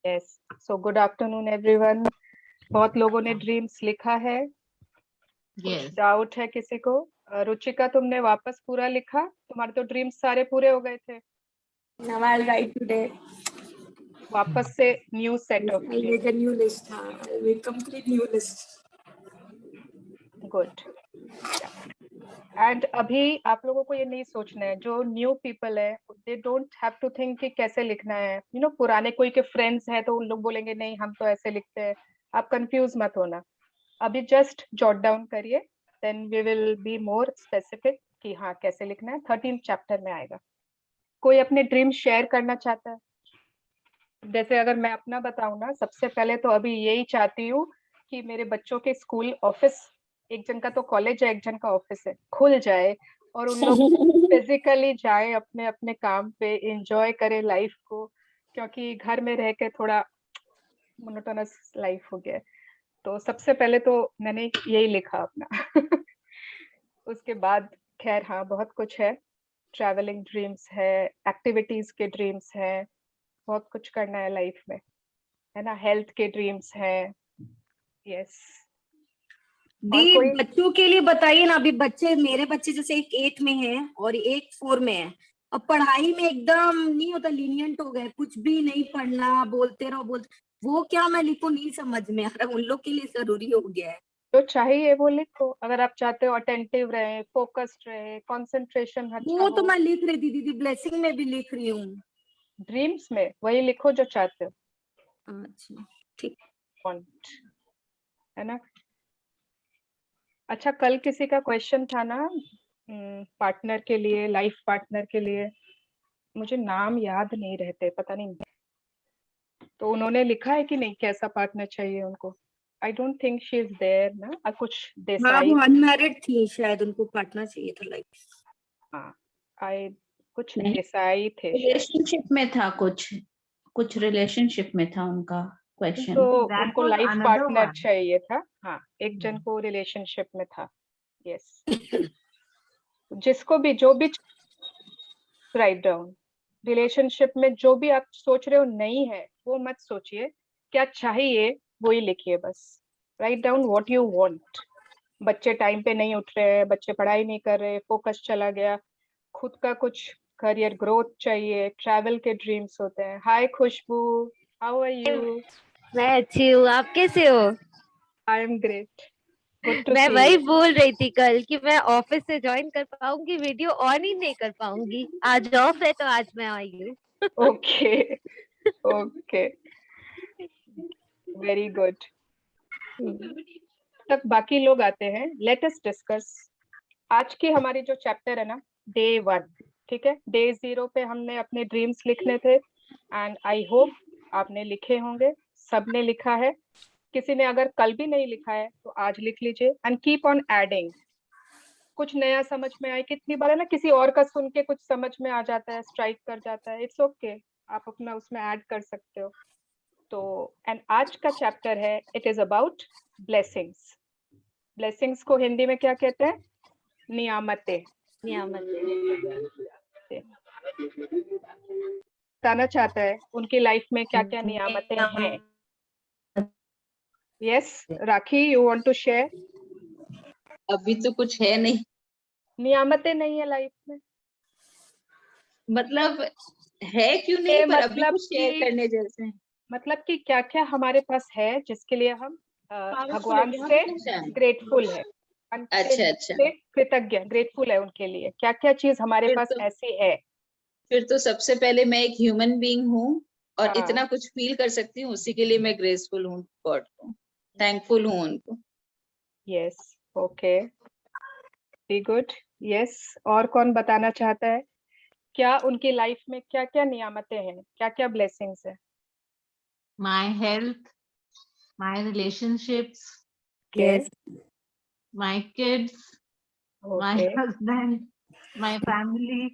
Yes, so good afternoon everyone. बहुत लोगों ने ड्रीम्स लिखा है, कुछ Yes. डाउट है किसी को? रुचिका, तुमने वापस पूरा लिखा? तुम्हारे तो ड्रीम्स सारे पूरे हो गए थे। Now I'll write today. वापस से new set of I'll make a new list. I'll make complete new list. Good. And अभी आप लोगों को ये नहीं सोचना है, जो न्यू पीपल है they don't have to think कि कैसे लिखना है। पुराने कोई के फ्रेंड्स हैं तो उन लोग बोलेंगे नहीं हम तो ऐसे लिखते हैं। आप कंफ्यूज मत होना, अभी जस्ट जॉट डाउन करिए, then we will be more specific कि हाँ कैसे लिखना है। 13 चैप्टर में आएगा। कोई अपने ड्रीम शेयर करना चाहता है? जैसे अगर मैं अपना बताऊं ना, सबसे पहले तो अभी यही चाहती हूँ कि मेरे बच्चों के स्कूल ऑफिस, एक जन का तो कॉलेज है एक जन का ऑफिस है, खुल जाए और उन लोग फिजिकली जाए अपने अपने काम पे, एंजॉय करे लाइफ को, क्योंकि घर में रह के थोड़ा मोनोटोनस लाइफ हो गया है। तो सबसे पहले तो मैंने यही लिखा अपना। उसके बाद खैर हाँ बहुत कुछ है, ट्रैवलिंग ड्रीम्स है, एक्टिविटीज के ड्रीम्स है, बहुत कुछ करना है लाइफ में, है ना, हेल्थ के ड्रीम्स है। यस। और दी कोई बच्चों के लिए बताइए ना। अभी बच्चे, मेरे बच्चे जैसे एक 8 में है और एक 4 में है। अब पढ़ाई में एकदम नहीं होता, लीनियंट हो गए, कुछ भी नहीं पढ़ना, बोलते रहो बोलते। वो क्या मैं लिखूं, नहीं समझ में आ रहा। उन लोग के लिए जरूरी हो गया है। जो चाहिए वो लिखो, अगर आप चाहते हो अटेंटिव रहे, फोकस्ड रहे, कंसंट्रेशन अच्छा वो तो हो। मैं लिख रही थी दीदी, ब्लेसिंग में भी लिख रही हूँ। ड्रीम्स में वही लिखो जो चाहते हो। अच्छा ठीक। वांट, है ना। अच्छा, कल किसी का क्वेश्चन था ना पार्टनर के लिए, लाइफ पार्टनर के लिए, मुझे नाम याद नहीं रहते, पता नहीं, तो उन्होंने लिखा है कि नहीं कैसा पार्टनर चाहिए उनको? I don't think she is there ना। कुछ हाँ, देसाई, वो अनमैरिड थी, शायद उनको पार्टनर चाहिए था लाइक। हाँ आई, कुछ नहीं, देसाई थे शायद। रिलेशनशिप में था, कुछ रिलेशनशिप में था उनका क्वेश्चन। तो उनको लाइफ पार्टनर चाहिए था, हाँ, एक जन को रिलेशनशिप में था। यस, जिसको भी जो भी राइट डाउन, रिलेशनशिप में जो भी आप सोच रहे हो नहीं है वो मत सोचिए, क्या चाहिए वो ही लिखिए बस। Write down what you want. बच्चे टाइम पे नहीं उठ रहे हैं, बच्चे पढ़ाई नहीं कर रहे, फोकस चला गया, खुद का कुछ करियर ग्रोथ चाहिए, ट्रैवल के ड्रीम्स होते हैं। Hi Khushboo, how are you? मैं अच्छी हूँ, आप कैसे हो? I am great, good to मैं सी वही यू। बोल रही थी कल कि मैं ऑफिस से ज्वाइन कर पाऊंगी, वीडियो ऑन ही नहीं कर पाऊंगी। आज ऑफ है तो आज मैं आई हूँ। Okay okay, very good. तब बाकी लोग आते हैं, लेट अस डिस्कस। आज की हमारी जो चैप्टर है ना, डे 1, ठीक है। डे 0 पे हमने अपने ड्रीम्स लिखने थे, एंड आई होप आपने लिखे होंगे, सबने लिखा है। किसी ने अगर कल भी नहीं लिखा है तो आज लिख लीजिए, एंड कीप ऑन एडिंग। कुछ नया समझ में आए, कितनी बार है ना, किसी और का सुन के कुछ समझ में आ जाता है, स्ट्राइक कर जाता है, इट्स ओके, आप अपना उसमें ऐड कर सकते हो। तो एंड आज का चैप्टर है, it is about blessings. Blessings को हिंदी में क्या कहते हैं? नियामतें। नियामत। बताना चाहता है उनकी लाइफ में क्या क्या नियामतें हैं। Yes, Rakhi, you want to share? अभी तो कुछ है नहीं, नियामतें नहीं है लाइफ में, मतलब है क्यों नहीं, पर अभी मतलब कुछ शेयर करने जैसे हैं। मतलब कि क्या क्या हमारे पास है जिसके लिए हम भगवान से ग्रेटफुल है, अच्छा अच्छा, कृतज्ञ, ग्रेटफुल है उनके लिए। क्या क्या चीज हमारे पास ऐसी है? फिर तो सबसे पहले मैं एक ह्यूमन बीइंग हूँ और हाँ। इतना कुछ फील कर सकती हूँ, उसी के लिए मैं ग्रेसफुल हूँ, गॉड को थैंकफुल हूँ उनको। Yes, okay, very good. Yes, और कौन बताना चाहता है क्या उनकी लाइफ में क्या क्या नियामतें हैं, क्या क्या ब्लेसिंग्स है? My health, my relationships, yes, my kids, my okay, husband, my family.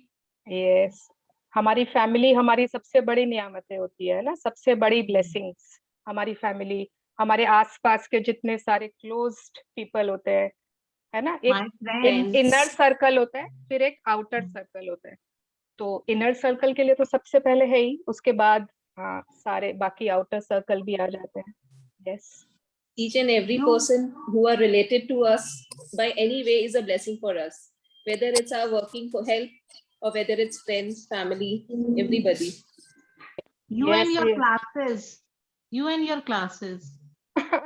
Yes, हमारी फैमिली हमारी सबसे बड़ी नियामतें होती है ना, सबसे बड़ी ब्लेसिंग्स। हमारी फैमिली, हमारे आसपास के जितने सारे क्लोज्ड पीपल होते हैं, है ना। My एक friends. इनर सर्कल होता है, फिर एक आउटर सर्कल होता है। तो इनर सर्कल के लिए तो सबसे पहले है ही, उसके बाद हाँ, सारे बाकी आउटर सर्कल भी आ जाते हैं. Yes. Each and every person who are related to us by any way is a blessing for us, whether it's our working for help or whether it's friends, family, everybody. You and Yes, your yes. classes. You and your classes.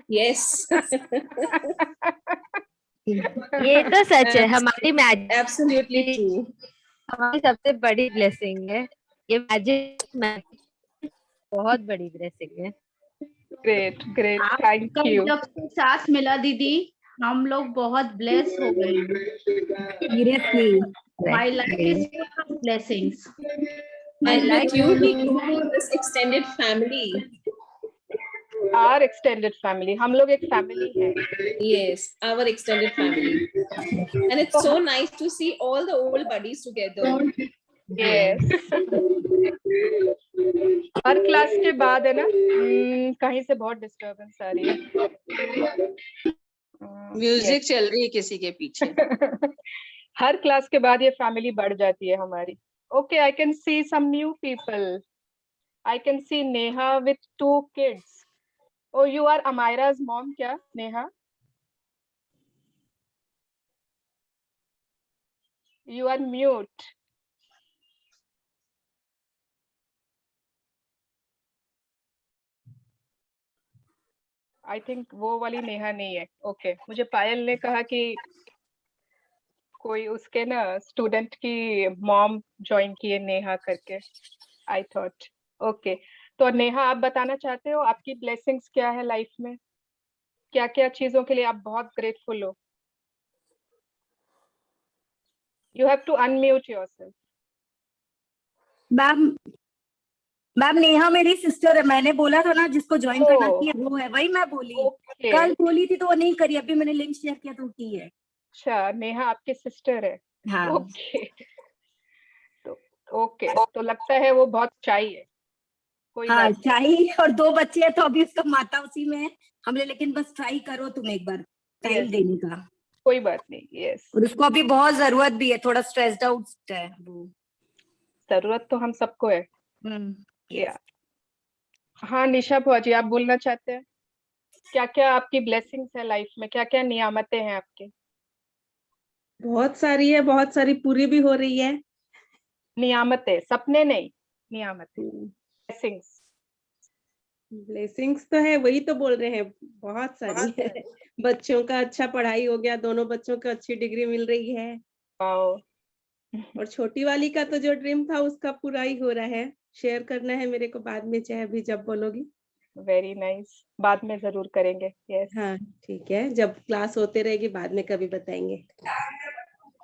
Yes. ये तो सच है, हमारी magic Absolutely true. हमारी सबसे बड़ी blessing है ये magic बहुत बड़ी ब्लेसिंग है. Great, great. आपका Thank you. जब से साथ मिला दीदी, हम लोग बहुत ब्लेस हो गए हैं. Seriously. My life is full of blessings. And with you, we grew this extended family. Our extended family. हम लोग एक family है. Yes, our extended family. And it's so nice to see all the old buddies together. Yes. Her class के बाद है ना, कहीं से बहुत डिस्टरबेंस आ रही है. म्यूजिक चल रही है किसी के पीछे. हर क्लास के बाद ये फैमिली बढ़ जाती है हमारी. Okay, I can see some new people. I can see Neha with 2 kids. Oh, you are Amira's mom क्या, Neha? You are mute. I think वो वाली नेहा नहीं है. ओके, मुझे पायल ने कहा कि कोई उसके ना स्टूडेंट की मॉम ज्वाइन की है नेहा करके. I thought. ओके, तो नेहा आप बताना चाहते हो आपकी ब्लेसिंग्स क्या है लाइफ में, क्या क्या चीजों के लिए आप बहुत ग्रेटफुल हो? You have to unmute yourself. Ma'am Neha मेरी सिस्टर है. मैंने बोला था ना जिसको ज्वाइन करना ओह. चाहिए वो है, वही मैं बोली. ओके. कल बोली थी तो वो नहीं करी, अभी मैंने लिंक शेयर किया तो की है. अच्छा, नेहा आपकी सिस्टर है. हाँ. ओके. तो ओके, तो लगता है वो बहुत शाई है. कोई हाँ बात चाहिए, और 2 बच्चे हैं तो अभी उसका माता उसी में है. हमने लेकिन बस ट्राई करो तुम एक बार टाइम Yes. देने का. कोई बात नहीं. यस, और उसको अभी बहुत जरूरत भी है, थोड़ा स्ट्रेस्ड आउट है वो. जरूरत तो हम सबको है. yes. या हाँ, निशा बुआ जी आप बोलना चाहते हैं? क्या क्या आपकी ब्लेसिंग्स है लाइफ में, क्या क्या नियामतें हैं आपकी? बहुत सारी है, बहुत सारी पूरी भी हो रही है. नियामतें, सपने नहीं, नियामतें, ब्लेसिंग्स. ब्लेसिंग्स तो है, वही तो बोल रहे हैं, बहुत सारी है. बच्चों का अच्छा पढ़ाई हो गया, दोनों बच्चों को अच्छी डिग्री मिल रही है. वाओ. और छोटी वाली का तो जो ड्रीम था उसका पूरा ही हो रहा है. शेयर करना है मेरे को बाद में, चाहे अभी जब बोलोगी. Very nice. बाद में जरूर करेंगे. यस. हाँ ठीक है, जब क्लास होते रहेगी बाद में कभी बताएंगे.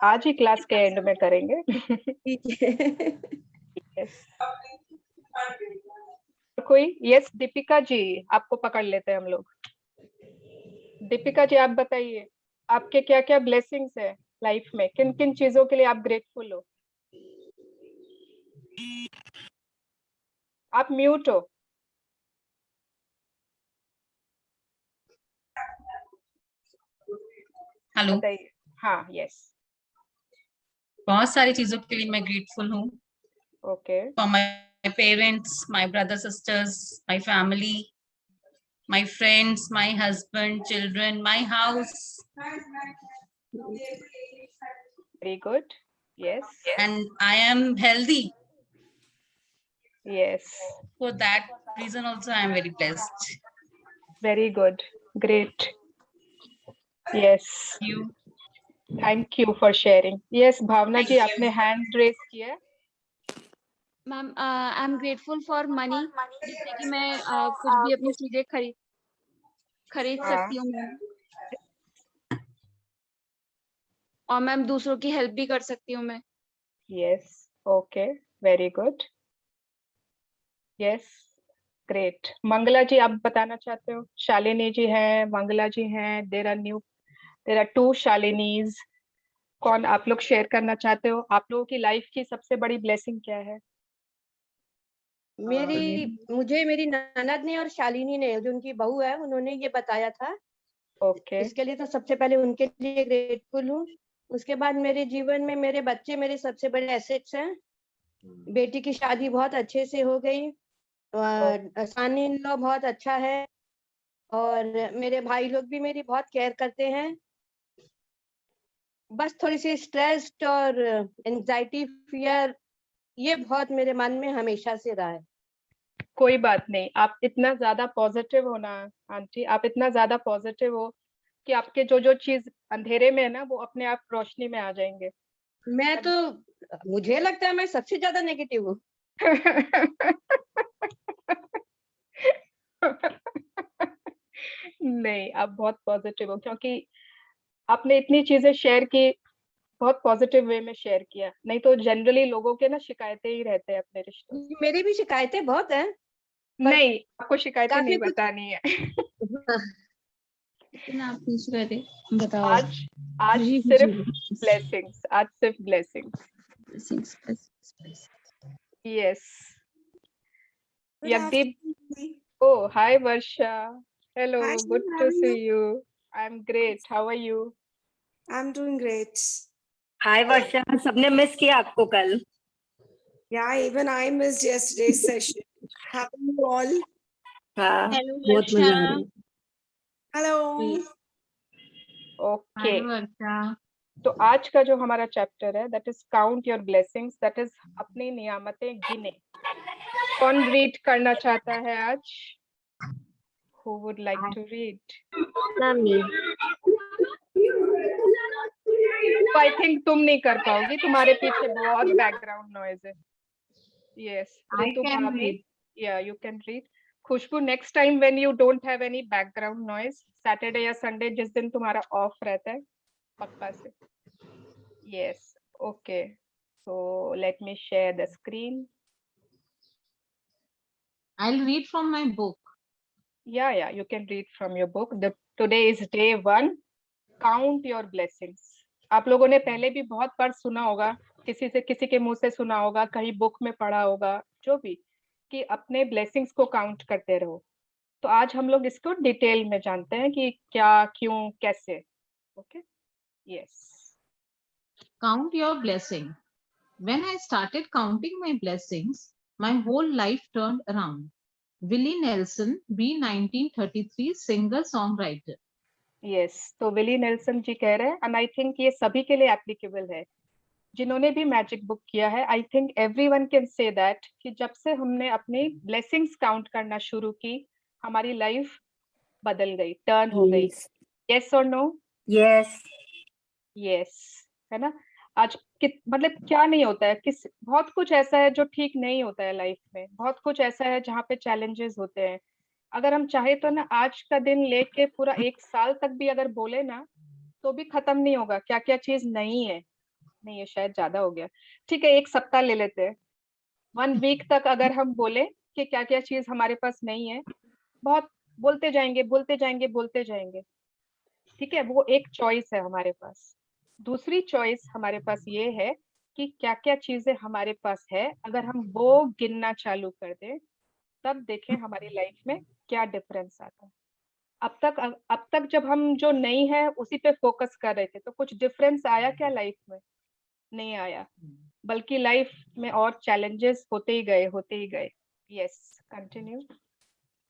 आज ही क्लास के एंड में करेंगे. ठीक है. यस. कोई? यस, दीपिका जी आपको पकड़ लेते हैं हम लोग. दीपिका जी आप बताइए आपके क्या क्या ब्लेसिंग्स है लाइफ में, किन किन चीजों के लिए आप ग्रेटफुल हो? आप म्यूट हो. हेलो. बताइए. हाँ. यस. बहुत सारी चीजों के लिए मैं ग्रेटफुल हूँ. Okay. For my parents, my brother sisters, my family, my friends, my husband, children, my house. Very good. Yes. And I am healthy. Yes. For that reason also I am very blessed. Very good. Great. Yes. You. Thank you for sharing. Yes, Bhavna ji आपने hand raise किया. Ma'am I am grateful for money, जिससे कि मैं कुछ भी अपनी चीजें खरीद हाँ. सकती हूँ मैम. और मैम दूसरों की हेल्प भी कर सकती हूँ मैं. Yes. Okay. Very good. Yes. Great. Mangala ji आप बताना चाहते हो? शालिनी जी हैं, मंगला जी हैं. There are 2 Shalinis. कौन आप लोग शेयर करना चाहते हो? आप लोगों की लाइफ की सबसे बड़ी ब्लेसिंग क्या है? मुझे मेरी ननद ने और शालिनी ने, जो उनकी बहू है, उन्होंने ये बताया था. ओके. इसके लिए तो सबसे पहले उनके लिए ग्रेटफुल हूँ. उसके बाद मेरे जीवन में मेरे बच्चे मेरे सबसे बड़े एसेट्स हैं. बेटी की शादी बहुत अच्छे से हो गई. सन इन लॉ बहुत अच्छा है और मेरे भाई लोग भी मेरी बहुत केयर करते हैं। बस थोड़ी सी स्ट्रेस्ड और एंजाइटी फियर ये बहुत मेरे मन में हमेशा से रहा है। कोई बात नहीं, आप इतना ज्यादा पॉजिटिव हो ना आंटी, आप इतना ज्यादा पॉजिटिव हो कि आपके जो जो चीज अंधेरे में है ना वो अपने आप रोशनी में आ जाएंगे। मुझे लगता है मैं सबसे ज्यादा नेगेटिव हूँ। नहीं, आप बहुत पॉजिटिव हो क्योंकि आपने इतनी चीजें शेयर की, बहुत पॉजिटिव वे में शेयर किया। नहीं तो जनरली लोगों के ना शिकायतें ही रहते हैं अपने रिश्तों से। मेरी भी शिकायतें बहुत हैं। नहीं, आपको शिकायतें काफी नहीं कुछ बतानी है। लेकिन आप पूछ रहे थे, बताओ। आज सिर्फ ब्लेसिंग्स, आज सिर्फ blessings. Yes. Yagdeep. Oh, hi Varsha. Hello, Hi, good Shannon, how to are see you? you. I'm great. How are you? I'm doing great. हाय वर्षा, सबने मिस किया आपको कल। Yeah, even I missed yesterday's session. How are you all? हाँ, hello बहुत मजा आ वर्षा। रहा है। Hello. Okay. Hi, Varsha. तो आज का जो हमारा चैप्टर है that is count your blessings, that is अपनी नियामतें गिने। कौन रीड करना चाहता है आज? Who would like to read? Mummy. तो I think तुम नहीं कर पाओगी, तुम्हारे पीछे बहुत बैकग्राउंड नॉइज है। Yes, I Ritu can Bhabhi. read. Yeah, you can read. Khushboo, next time when you don't have any background noise, Saturday या Sunday जिस दिन तुम्हारा ऑफ रहता है, पक्का से। Yes, okay. So let me share the screen. I'll read from my book. Yeah, you can read from your book. Today is day 1. Count your blessings. आप लोगों ने पहले भी बहुत बार सुना होगा, किसी के मुंह से सुना होगा, कहीं बुक में पढ़ा होगा, जो भी, कि अपने ब्लेसिंग्स को काउंट करते रहो। तो आज हम लोग इसको डिटेल में जानते हैं कि क्या, क्यों, कैसे। Okay, yes. Count your blessing. When I started counting my blessings, my whole life turned around. Willie Nelson, B. 1933, singer songwriter. Yes, तो विली नेल्सन जी कह रहे हैं, एंड आई थिंक ये सभी के लिए एप्लीकेबल है जिन्होंने भी मैजिक बुक किया है। I think everyone can say that कि जब से हमने अपनी ब्लेसिंग्स काउंट करना शुरू की, हमारी लाइफ बदल गई, टर्न हो गई। यस और नो? यस, यस, है ना। आज मतलब क्या नहीं होता है, बहुत कुछ ऐसा है जो ठीक नहीं होता है लाइफ में, बहुत कुछ ऐसा है जहाँ पे चैलेंजेस होते हैं। अगर हम चाहे तो ना आज का दिन लेके पूरा 1 साल तक भी अगर बोले ना तो भी खत्म नहीं होगा, क्या क्या चीज नहीं है। नहीं, ये शायद ज्यादा हो गया। ठीक है, 1 सप्ताह ले लेते हैं। 1 वीक तक अगर हम बोले कि क्या क्या चीज हमारे पास नहीं है, बहुत बोलते जाएंगे बोलते जाएंगे बोलते जाएंगे। ठीक है, वो एक चॉइस है हमारे पास। दूसरी चॉइस हमारे पास ये है कि क्या क्या चीजें हमारे पास है, अगर हम वो गिनना चालू कर दें तब देखें हमारी लाइफ में क्या डिफरेंस आता है। अब तक जब हम जो नहीं है उसी पे फोकस कर रहे थे तो कुछ डिफरेंस आया क्या लाइफ में? नहीं आया, बल्कि लाइफ में और चैलेंजेस होते ही गए। Yes, continue.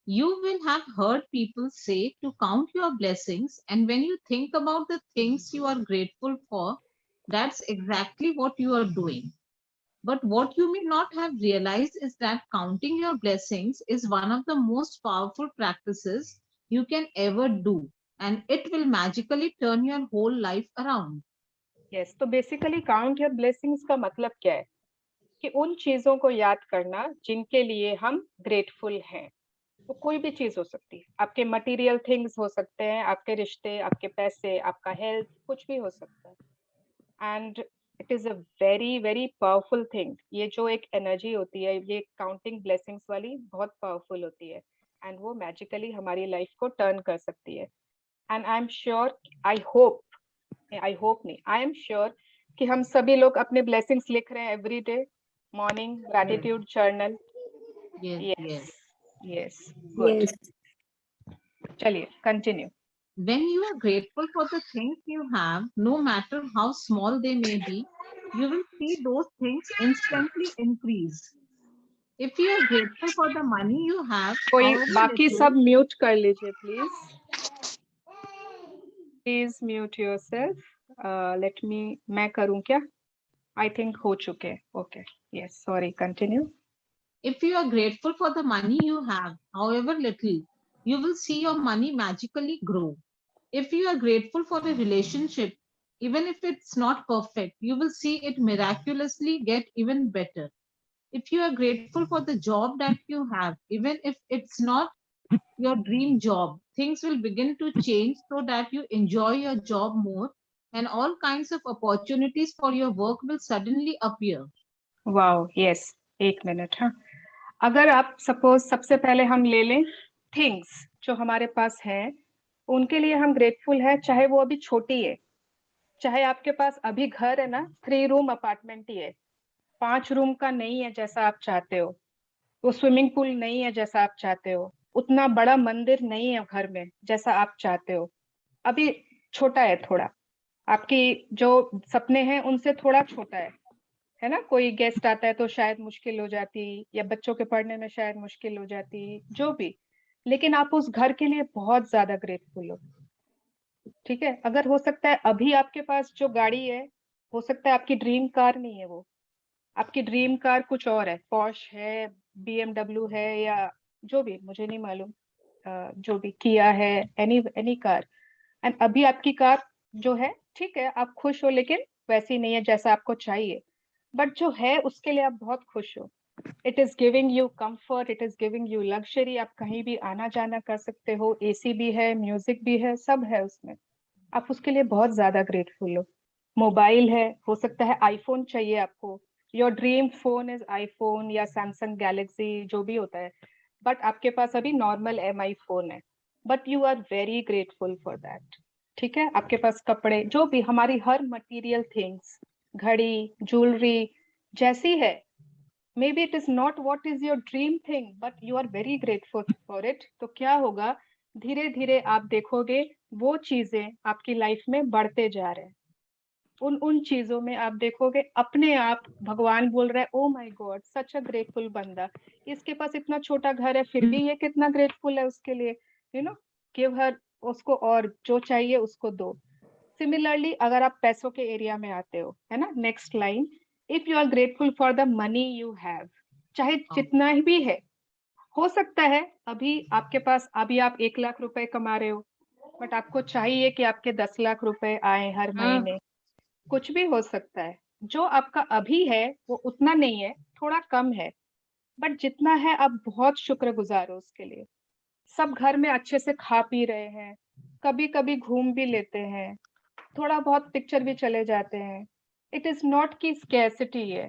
You will have heard people say to count your blessings, and when you think about the things you are grateful for, that's exactly what you are doing. But what you may not have realized is that counting your blessings is one of the most powerful practices you can ever do, and it will magically turn your whole life around. Yes, तो basically count your blessings का मतलब क्या है कि उन चीजों को याद करना जिनके लिए हम ग्रेटफुल हैं। वो कोई भी चीज हो सकती है, आपके मटेरियल थिंग्स हो सकते हैं, आपके रिश्ते, आपके पैसे, आपका हेल्थ, कुछ भी हो सकता है। And it is a very very powerful thing. ये जो एक एनर्जी होती है, ये काउंटिंग ब्लेसिंग्स वाली, बहुत पावरफुल होती है एंड वो मैजिकली हमारी लाइफ को टर्न कर सकती है। And I am sure, I hope नहीं, आई एम श्योर कि हम सभी लोग अपने ब्लेसिंग्स लिख रहे हैं every day morning gratitude journal. Yes, good. चलिए continue. When you are grateful for the things you have, no matter how small they may be, you will see those things instantly increase. If you are grateful for the money you have, कोई however बाकी little, सब mute कर लीजिए please mute yourself. Let me, मैं करूं क्या? I think हो चुके। Okay, yes, sorry, continue. if you are grateful for the money you have, however little, you will see your money magically grow. If you are grateful for a relationship, even if it's not perfect, you will see it miraculously get even better. If you are grateful for the job that you have, even if it's not your dream job, things will begin to change so that you enjoy your job more and all kinds of opportunities for your work will suddenly appear. Wow, yes, एक minute. हाँ, अगर आप suppose सबसे पहले हम ले लें things जो हमारे पास है, उनके लिए हम ग्रेटफुल है, चाहे वो अभी छोटी है, चाहे आपके पास अभी घर है ना 3 रूम अपार्टमेंट ही है, 5 रूम का नहीं है जैसा आप चाहते हो, वो स्विमिंग पूल नहीं है जैसा आप चाहते हो, उतना बड़ा मंदिर नहीं है घर में जैसा आप चाहते हो, अभी छोटा है थोड़ा, आपकी जो सपने हैं उनसे थोड़ा छोटा है ना। कोई गेस्ट आता है तो शायद मुश्किल हो जाती, या बच्चों के पढ़ने में शायद मुश्किल हो जाती, जो भी, लेकिन आप उस घर के लिए बहुत ज्यादा ग्रेटफुल हो। ठीक है, अगर हो सकता है अभी आपके पास जो गाड़ी है, हो सकता है आपकी ड्रीम कार नहीं है, वो आपकी ड्रीम कार कुछ और है, पॉश है, BMW है, या जो भी, मुझे नहीं मालूम, जो भी, किया है, एनी कार। एंड अभी आपकी कार जो है, ठीक है, आप खुश हो, लेकिन वैसी नहीं है जैसा आपको चाहिए, बट जो है उसके लिए आप बहुत खुश हो। It is giving you comfort, it is giving you luxury, आप कहीं भी आना जाना कर सकते हो, AC भी है, म्यूजिक भी है, सब है उसमें, आप उसके लिए बहुत ज्यादा ग्रेटफुल हो। मोबाइल है, हो सकता है आईफोन चाहिए आपको, your dream phone is iPhone या सैमसंग गैलेक्सी, जो भी होता है, बट आपके पास अभी नॉर्मल MI फोन है, but you are very grateful for that. ठीक है, आपके पास कपड़े, जो भी, हमारी हर मटेरियल थिंग्स, घड़ी, ज्वेलरी जैसी है, maybe it is not what is your dream thing, but you are very grateful for it. तो क्या होगा, धीरे धीरे आप देखोगे वो चीजें आपकी लाइफ में बढ़ते जा रहे हैं, उन चीजों में आप देखोगे अपने आप भगवान बोल रहा है, oh my God, such a grateful बंदा, इसके पास इतना छोटा घर है फिर भी ये कितना ग्रेटफुल है उसके लिए, गिव हर, उसको और जो चाहिए उसको दो। सिमिलरली अगर आप पैसों के एरिया में आते हो, है ना, next line, if you are grateful for the money you have, चाहे जितना भी है, हो सकता है अभी आपके पास, अभी आप 1 लाख रुपए कमा रहे हो, बट आपको चाहिए कि आपके 10 लाख रुपए आए हर महीने, कुछ भी हो सकता है। जो आपका अभी है वो उतना नहीं है, थोड़ा कम है, बट जितना है आप बहुत शुक्रगुजार हो उसके लिए। सब घर में अच्छे से खा पी रहे हैं, कभी कभी घूम भी लेते हैं, थोड़ा बहुत पिक्चर भी चले जाते हैं। इट इज नॉट कि स्कैसिटी है,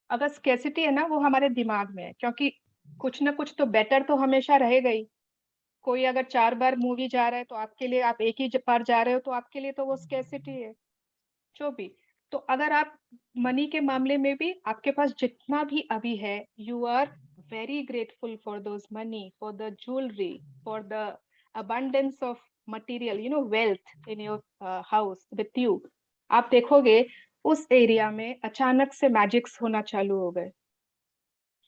अगर स्कैसिटी है ना वो हमारे दिमाग में है, क्योंकि कुछ ना कुछ तो बेटर तो हमेशा रहेगा ही। कोई अगर 4 बार मूवी जा रहा है तो आपके लिए, आप एक ही बार जा रहे हो तो आपके लिए तो वो स्कैसिटी है, जो भी। तो अगर आप मनी के मामले में भी, आपके पास जितना भी अभी है, you are very grateful for those money, for the jewellery, for the abundance of material, wealth in your house with you। आप देखोगे उस एरिया में अचानक से मैजिक्स होना चालू हो गए,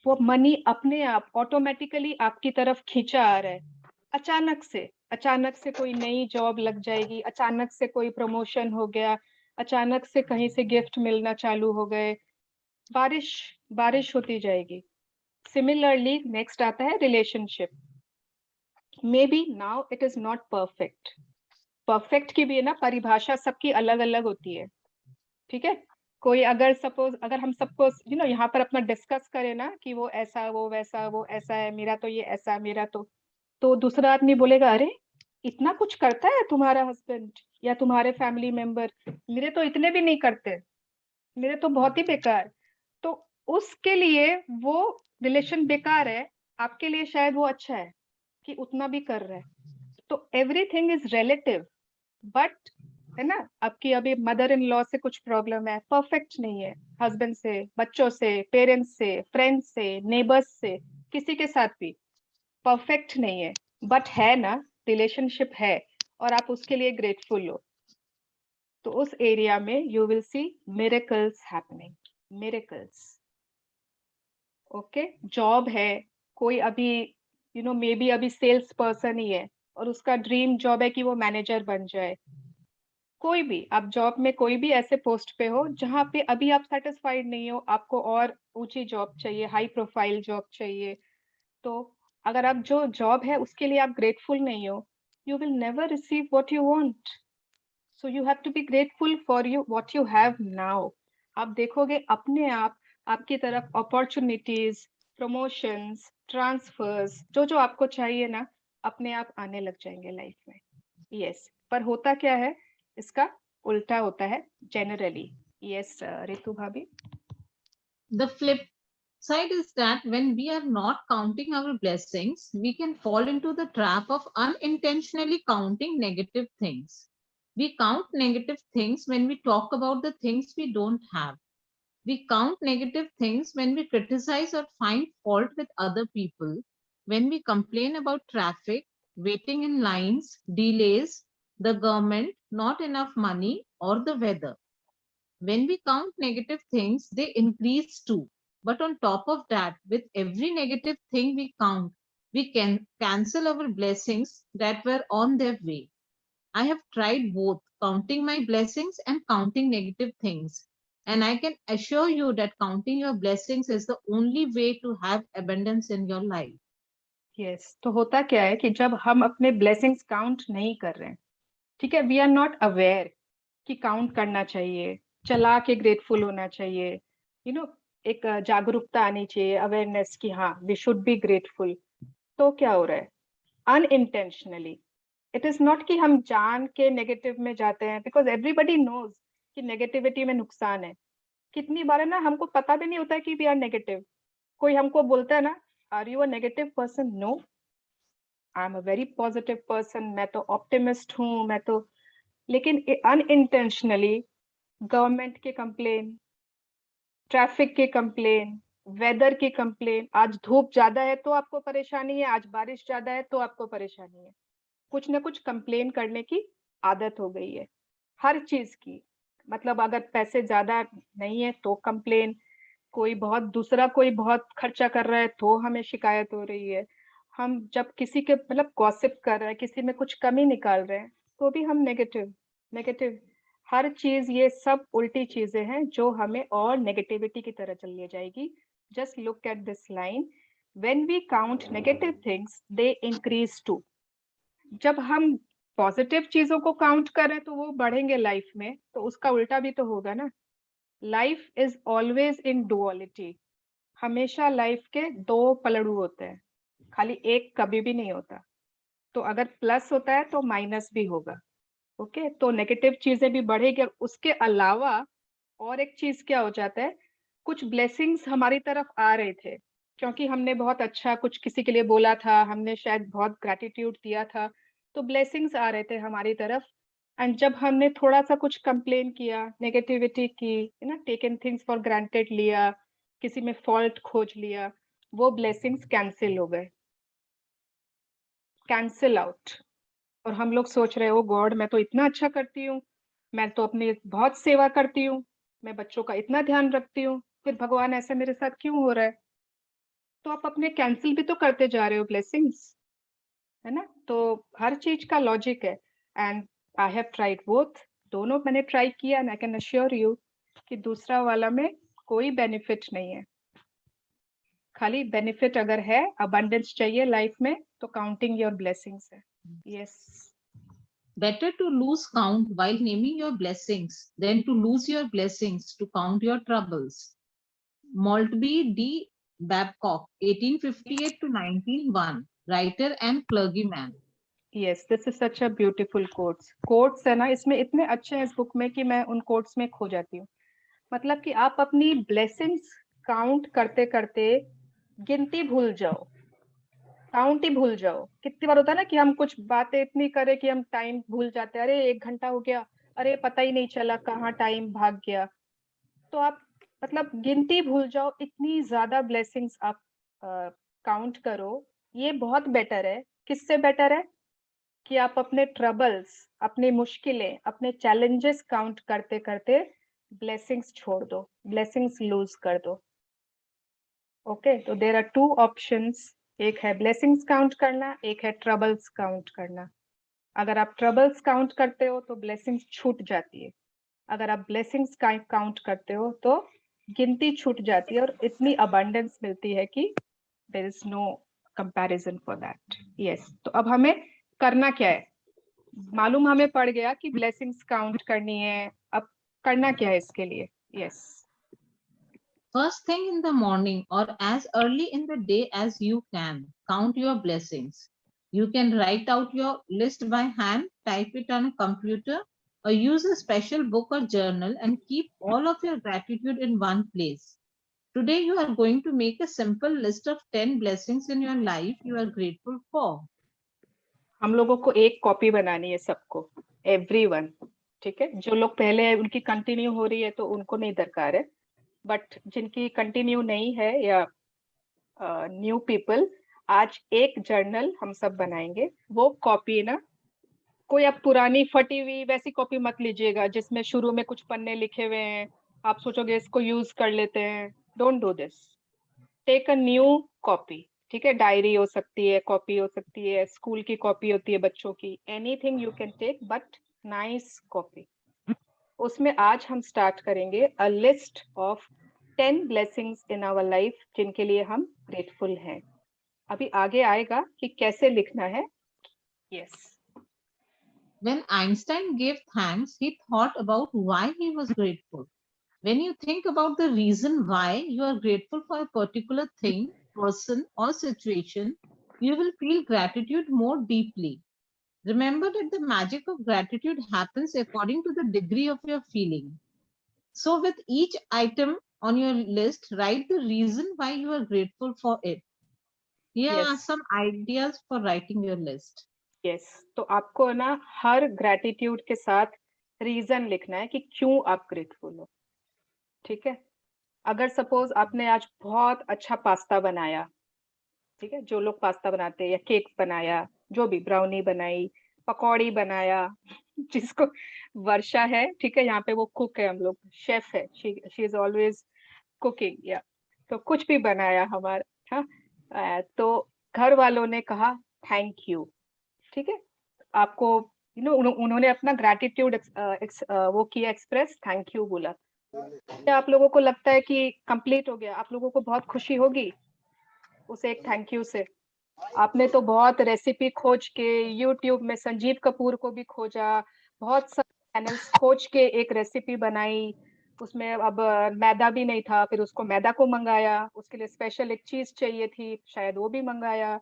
वो मनी अपने आप ऑटोमेटिकली आपकी तरफ खींचा आ रहा है, अचानक से कोई नई जॉब लग जाएगी, अचानक से कोई प्रमोशन हो गया, अचानक से कहीं से गिफ्ट मिलना चालू हो गए, बारिश बारिश होती जाएगी। सिमिलरली नेक्स्ट आता है relationship. May be now it is not perfect, perfect की भी है ना परिभाषा, सबकी अलग अलग होती है। ठीक है, कोई अगर सपोज, अगर हम सबको यहाँ पर अपना डिस्कस करें ना कि वो ऐसा, वो वैसा, वो ऐसा है, मेरा तो ये ऐसा, मेरा तो दूसरा आदमी बोलेगा, अरे इतना कुछ करता है तुम्हारा हस्बैंड या तुम्हारे फैमिली मेंबर, मेरे तो इतने भी नहीं करते, मेरे तो बहुत ही बेकार। तो उसके लिए वो रिलेशन बेकार है, आपके लिए शायद वो अच्छा है कि उतना भी कर रहा है। तो एवरीथिंग इज रिलेटिव, बट है ना, आपकी अभी मदर इन लॉ से कुछ प्रॉब्लम है, परफेक्ट नहीं है, हस्बैंड से, बच्चों से, पेरेंट्स से, फ्रेंड्स से, नेबर्स से, किसी के साथ भी परफेक्ट नहीं है, बट है ना, रिलेशनशिप है, और आप उसके लिए ग्रेटफुल हो। तो उस एरिया में you will see miracles happening, miracles. Okay job है, कोई अभी मे बी अभी सेल्स पर्सन ही है और उसका ड्रीम जॉब है कि वो मैनेजर बन जाए। कोई भी आप जॉब में कोई भी ऐसे पोस्ट पे हो जहाँ पे अभी आप सेटिस्फाइड नहीं हो, आपको और ऊंची जॉब चाहिए, हाई प्रोफाइल जॉब चाहिए, तो अगर आप जो जॉब है उसके लिए आप ग्रेटफुल नहीं हो, you will never receive what you want. So you have to be grateful for you what you have now. आप देखोगे अपने आप आपकी तरफ अपॉर्चुनिटीज, प्रमोशंस, ट्रांसफर्स, जो जो आपको चाहिए ना, अपने आप आने लग जाएंगे लाइफ में। यस पर होता क्या है, इसका उल्टा होता है जनरली। यस रितु भाभी। The flip side is that when we are not counting our blessings, we can fall into the trap of unintentionally counting negative things. We count negative things when we talk about the things we don't have. We count negative things when we criticize or find fault with other people, when we complain about traffic, waiting in lines, delays, the government, not enough money, or the weather. When we count negative things, they increase too. But on top of that, with every negative thing we count, we can cancel our blessings that were on their way. I have tried both, counting my blessings and counting negative things. And I can assure you that counting your blessings is the only way to have abundance in your life. Yes तो होता क्या है कि जब हम अपने blessings count नहीं कर रहे हैं, ठीक है, वी आर नॉट अवेयर कि काउंट करना चाहिए, चला के ग्रेटफुल होना चाहिए, एक जागरूकता आनी चाहिए, अवेयरनेस कि हाँ वी शुड बी ग्रेटफुल। तो क्या हो रहा है, अनइंटेंशनली, इट इज नॉट कि हम जान के नेगेटिव में जाते हैं, बिकॉज एवरीबडी नोज कि नेगेटिविटी में नुकसान है। कितनी बार है ना, हमको पता भी नहीं होता है कि वी आर नेगेटिव। कोई हमको बोलता है ना, are you a negative person? No, I am a very positive person, मैं तो ऑप्टिमिस्ट हूँ, मैं तो। लेकिन अनइंटेंशनली गवर्नमेंट के कंप्लेन, ट्रैफिक के कंप्लेन, वेदर की कंप्लेन, आज धूप ज्यादा है तो आपको परेशानी है, आज बारिश ज्यादा है तो आपको परेशानी है। कुछ ना कुछ कंप्लेन करने की आदत हो गई है हर चीज की। मतलब अगर पैसे ज्यादा नहीं है तो कंप्लेन, कोई बहुत खर्चा कर रहा है तो हमें शिकायत हो रही है। हम जब किसी के मतलब गॉसिप कर रहे हैं, किसी में कुछ कमी निकाल रहे हैं, तो भी हम नेगेटिव नेगेटिव। हर चीज, ये सब उल्टी चीजें हैं जो हमें और नेगेटिविटी की तरह चली ले जाएगी। Just look at this line, when we count negative things they increase too. जब हम पॉजिटिव चीजों को काउंट करें तो वो बढ़ेंगे लाइफ में, तो उसका उल्टा भी तो होगा ना। Life is always in duality, हमेशा लाइफ के दो पलड़ू होते हैं, खाली एक कभी भी नहीं होता। तो अगर प्लस होता है तो माइनस भी होगा। ओके तो नेगेटिव चीजें भी बढ़ेगी। और उसके अलावा और एक चीज क्या हो जाता है, कुछ ब्लेसिंग्स हमारी तरफ आ रहे थे क्योंकि हमने बहुत अच्छा कुछ किसी के लिए बोला था, हमने शायद बहुत ग्रैटिट्यूड दिया था, तो ब्लेसिंग्स आ रहे थे हमारी तरफ। एंड जब हमने थोड़ा सा कुछ कंप्लेन किया, नेगेटिविटी की, टेकन थिंग्स फॉर ग्रांटेड लिया, किसी में फॉल्ट खोज लिया, वो ब्लेसिंग्स कैंसिल हो गए, कैंसिल आउट। और हम लोग सोच रहे हो गॉड मैं तो इतना अच्छा करती हूँ, मैं तो अपनी बहुत सेवा करती हूँ, मैं बच्चों का इतना ध्यान रखती हूँ, फिर भगवान ऐसा मेरे साथ क्यों हो रहा है? तो आप अपने कैंसिल भी तो करते जा रहे हो ब्लेसिंग्स, है ना। तो हर चीज का लॉजिक है। And I have tried both, दोनों मैंने ट्राई किया, and I can assure you कि दूसरा वाला में कोई बेनिफिट नहीं है। खाली बेनिफिट अगर है, अबंडेंस चाहिए लाइफ में, तो काउंटिंग योर ब्लेसिंग्स है। Yes Better to lose count while naming your blessings than to lose your blessings to count your troubles. Maltby D. Babcock, 1858 to 1901, writer and clergyman. Yes this is such a beautiful quotes है ना, इसमें इतने अच्छे हैं इस book में कि मैं उन कोट्स में खो जाती हूँ। मतलब कि आप अपनी ब्लेसिंग्स काउंट करते करते गिनती भूल जाओ, काउंट ही भूल जाओ। कितनी बार होता है ना कि हम कुछ बातें इतनी करें कि हम टाइम भूल जाते हैं, अरे 1 घंटा हो गया, अरे पता ही नहीं चला कहाँ टाइम भाग गया। तो आप मतलब गिनती भूल जाओ, इतनी ज्यादा ब्लेसिंग्स आप काउंट करो। ये बहुत बेटर है। किससे बेटर है कि आप अपने ट्रबल्स, अपनी मुश्किलें, अपने चैलेंजेस काउंट करते करते ब्लेसिंग्स छोड़ दो, ब्लेसिंग्स लूज कर दो। ओके, तो देयर आर 2 ऑप्शंस, एक है ब्लेसिंग्स काउंट करना, एक है ट्रबल्स काउंट करना। अगर आप ट्रबल्स काउंट करते हो तो ब्लेसिंग्स छूट जाती है, अगर आप ब्लेसिंग्स काउंट करते हो तो गिनती छूट जाती है और इतनी अबंडेंस मिलती है कि there is no comparison for that. Yes, तो अब हमें करना क्या है, मालूम हमें पड़ गया कि ब्लेसिंग्स काउंट करनी है, अब करना क्या है इसके लिए। Yes, First thing in the morning or as early in the day as you can, count your blessings. You can write out your list by hand, type it on a computer, or use a special book or journal and keep all of your gratitude in one place. Today, you are going to make a simple list of 10 blessings in your life you are grateful for. हम लोगों को एक copy बनानी है सबको, everyone, ठीक है। जो लोग पहले उनकी कंटिन्यू हो रही है तो उनको नहीं दरकार है, बट जिनकी कंटिन्यू नहीं है या न्यू पीपल, आज एक जर्नल हम सब बनाएंगे। वो कॉपी ना, कोई आप पुरानी फटी हुई वैसी कॉपी मत लीजिएगा जिसमें शुरू में कुछ पन्ने लिखे हुए हैं, आप सोचोगे इसको यूज कर लेते हैं। Don't do this, take a new copy, ठीक है। डायरी हो सकती है, कॉपी हो सकती है, स्कूल की कॉपी होती है बच्चों की, anything you can take, but nice copy. उसमें आज हम स्टार्ट करेंगे a list of 10 blessings in our life जिनके लिए हम ग्रेटफुल हैं। अभी आगे आएगा कि कैसे लिखना है। Yes, When Einstein gave thanks, he thought about why he was grateful. When you think about the reason why you are grateful for a particular thing, person, or situation, you will feel gratitude more deeply. Remember that the magic of gratitude happens according to the degree of your feeling. So, with each item on your list, write the reason why you are grateful for it. Here are yes, some ideas for writing your list. Yes. तो आपको ना हर gratitude के साथ reason लिखना है कि क्यों आप ग्रेटफुल हो, ठीक है। अगर सपोज आपने आज बहुत अच्छा पास्ता बनाया, ठीक है, जो लोग पास्ता बनाते हैं, या केक बनाया, जो भी, ब्राउनी बनाई, पकौड़ी बनाया जिसको वर्षा है, ठीक है, यहाँ पे वो कुक है, हम लोग शेफ है, शी इज ऑलवेज कुकिंग, या तो कुछ भी बनाया हमारा, हाँ, तो घर वालों ने कहा थैंक यू, ठीक है। आपको उन्होंने अपना ग्रैटिट्यूड वो किया, एक्सप्रेस, थैंक यू बोला। क्या आप लोगों को लगता है कि कंप्लीट हो गया? आप लोगों को बहुत खुशी होगी उसे एक थैंक यू से। आपने तो बहुत रेसिपी खोज के, यूट्यूब में संजीव कपूर को भी खोजा, बहुत सारे चैनल्स खोज के एक रेसिपी बनाई, उसमें अब मैदा भी नहीं था, फिर उसको मैदा को मंगाया, उसके लिए स्पेशल एक चीज चाहिए थी, शायद वो भी मंगाया,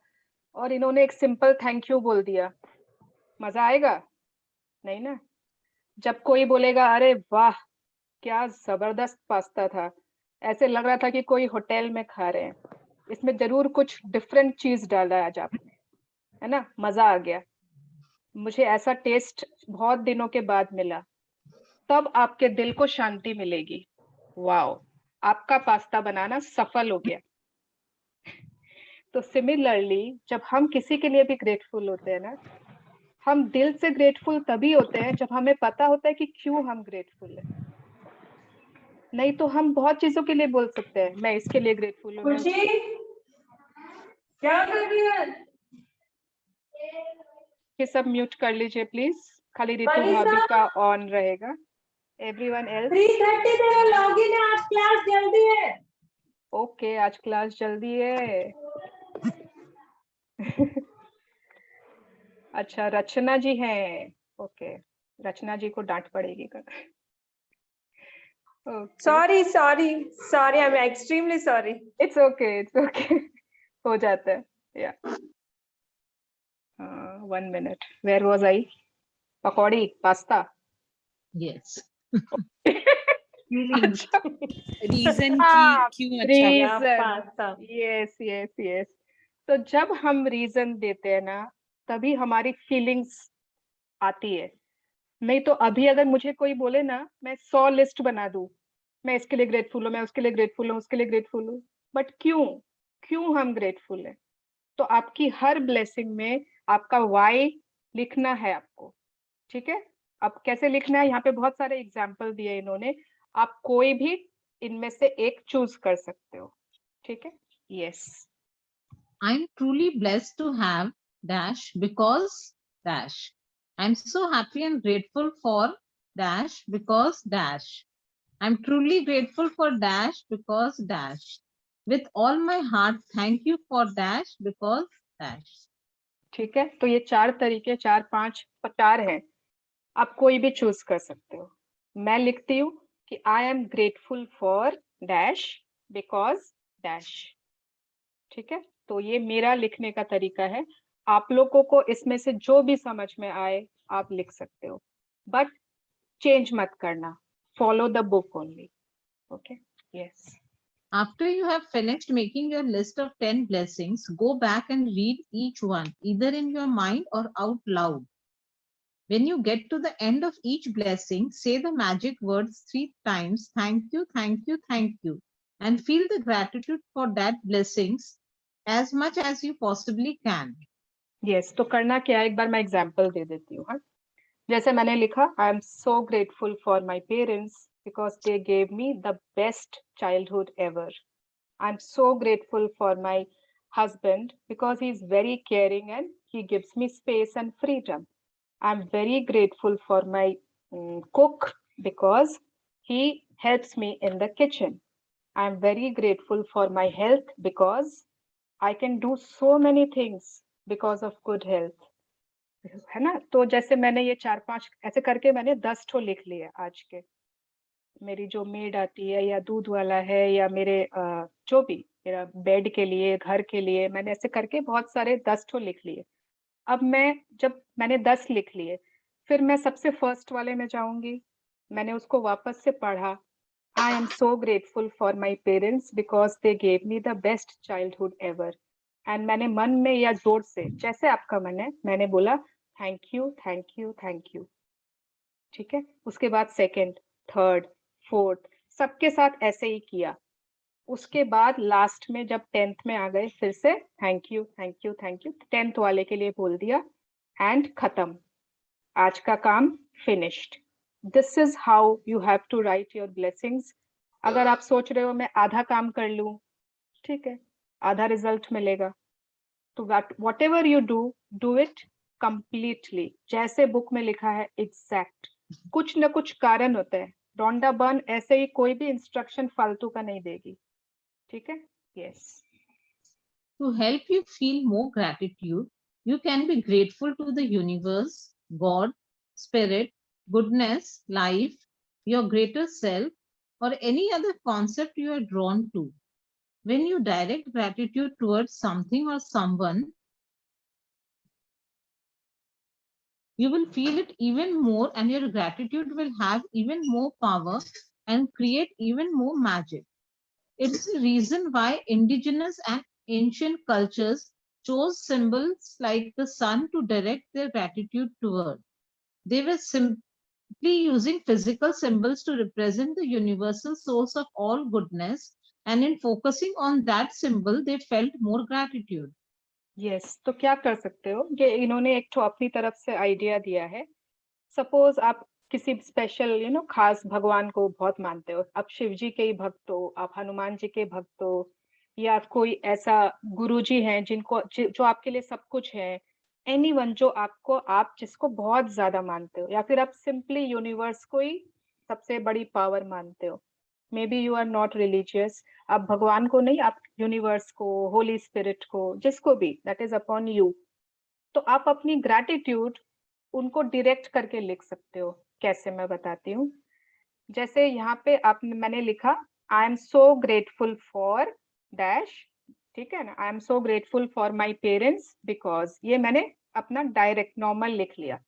और इन्होंने एक सिंपल थैंक यू बोल दिया। मजा आएगा? नहीं ना। जब कोई बोलेगा अरे वाह क्या जबरदस्त पास्ता था, ऐसे लग रहा था कि कोई होटल में खा रहे हैं, इसमें जरूर कुछ डिफरेंट चीज डाला है आज आपने, है ना, मजा आ गया। मुझे ऐसा टेस्ट बहुत दिनों के बाद मिला, तब आपके दिल को शांति मिलेगी। वाओ, आपका पास्ता बनाना सफल हो गया। तो सिमिलरली जब हम किसी के लिए भी ग्रेटफुल होते हैं ना, हम दिल से ग्रेटफुल तभी होते हैं जब हमें पता होता है कि क्यों हम ग्रेटफुल हैं। नहीं तो हम बहुत चीजों के लिए बोल सकते हैं, मैं इसके लिए ग्रेटफुल हूँ, क्या कर रही है? ये सब म्यूट कर लीजिए प्लीज, खाली रितु भाभी का ऑन रहेगा, एवरीवन एल्स 3:30 मेरा लॉगिन है, आज क्लास जल्दी है। ओके, आज क्लास जल्दी है। अच्छा, रचना जी हैं, ओके, रचना जी को डांट पड़ेगी कर। Sorry, I'm extremely sorry. It's okay, हो जाता है, या 1 minute, where was I? Pakodi, pasta, Yes. Reason की क्यों रीजन, यस यस यस। तो जब हम रीजन देते हैं ना, तभी हमारी फीलिंग्स आती है। नहीं तो अभी अगर मुझे कोई बोले ना, मैं 100 लिस्ट बना दूं, मैं इसके लिए ग्रेटफुल हूँ, मैं उसके लिए ग्रेटफुल हूँ, उसके लिए ग्रेटफुल हूँ, बट क्यों हम ग्रेटफुल हैं? तो आपकी हर ब्लेसिंग में आपका वाई लिखना है आपको, ठीक है। अब कैसे लिखना है, यहाँ पे बहुत सारे एग्जाम्पल दिए इन्होंने, आप कोई भी इनमें से एक चूज कर सकते हो, ठीक है। Yes. I'm truly blessed to have dash because dash. I'm so happy and grateful for dash because dash. I'm truly grateful for dash because dash. With all my heart, thank you for dash because dash. ठीक है, तो ये 4 तरीके, 4 5 4 हैं, आप कोई भी choose कर सकते हो। मैं लिखती हूँ कि आई am grateful for dash because dash. ठीक है, तो ये मेरा लिखने का तरीका है। आप लोगों को इसमें से जो भी समझ में आए आप लिख सकते हो, बट चेंज मत करना, follow the book only. Okay, yes. After you have finished making your list of 10 blessings, go back and read each one, either in your mind or out loud. When you get to the end of each blessing, say the magic words 3 times, thank you, thank you, thank you, and feel the gratitude for that blessings as much as you possibly can. Yes, तो करना क्या है, एक बार मैं example दे देती हूँ। हाँ, जैसे मैंने लिखा, आई am so grateful for my parents because they gave me the best childhood ever. I am so grateful for my husband because he is very caring and he gives me space and freedom. I'm very grateful for my cook because he helps me in the kitchen. I'm very grateful for my health because I can do so many things because of good health. है ना, तो जैसे मैंने ये 4-5 ऐसे करके मैंने 10 ठो लिख लिए आज के। मेरी जो मेड आती है या दूध वाला है या मेरे जो भी मेरा बेड के लिए, घर के लिए, मैंने ऐसे करके बहुत सारे 10 ठो लिख लिए। अब जब मैंने 10 लिख लिए, फिर मैं सबसे फर्स्ट वाले में जाऊंगी। मैंने उसको वापस से पढ़ा। आई am so grateful for my parents because they gave me the best childhood ever. And मैंने मन में या जोर से, जैसे आपका मन है, मैंने बोला thank you, thank you, thank you. ठीक है, उसके बाद सेकेंड, थर्ड, फोर्थ, सबके साथ ऐसे ही किया। उसके बाद लास्ट में जब 10th में आ गए, फिर से thank you, thank you, thank you, 10th वाले के लिए बोल दिया एंड खत्म। आज का काम finished. This is how you have to write your blessings. अगर आप सोच रहे हो मैं आधा काम कर लूं, ठीक है, आधा रिजल्ट मिलेगा, तो what ever you do it completely, जैसे बुक में लिखा है एग्जैक्ट। कुछ न कुछ कारण होता है। रोंडा बर्न ऐसे ही कोई भी इंस्ट्रक्शन फालतू का नहीं देगी। ठीक है, yes. To help you feel more gratitude, you can be grateful to the universe, God, spirit, goodness, life, your greater self, or any other concept you are drawn to. When you direct gratitude towards something or someone, you will feel it even more, and your gratitude will have even more power and create even more magic. It's the reason why indigenous and ancient cultures chose symbols like the sun to direct their gratitude toward. They were simply using physical symbols to represent the universal source of all goodness, and in focusing on that symbol, they felt more gratitude. Yes, तो क्या कर सकते हो, ये इन्होंने एक तो अपनी तरफ से आइडिया दिया है। सपोज आप किसी स्पेशल खास भगवान को बहुत मानते हो, आप शिव जी के ही भक्त हो, आप हनुमान जी के भक्त हो, या कोई ऐसा गुरुजी हैं जो आपके लिए सब कुछ है। एनीवन जो आप जिसको बहुत ज्यादा मानते हो, या फिर आप सिंपली यूनिवर्स को ही सबसे बड़ी पावर मानते हो। Maybe you are not religious, आप भगवान को नहीं, आप यूनिवर्स को, होली स्पिरिट को, जिसको भी, दैट इज अपॉन यू। तो आप अपनी ग्रैटिट्यूड उनको डायरेक्ट करके लिख सकते हो। कैसे, मैं बताती हूँ। जैसे यहाँ पे मैंने लिखा आई am so grateful for dash, ठीक है ना, आई am so grateful for my parents because, ये मैंने अपना डायरेक्ट नॉर्मल लिख लिया।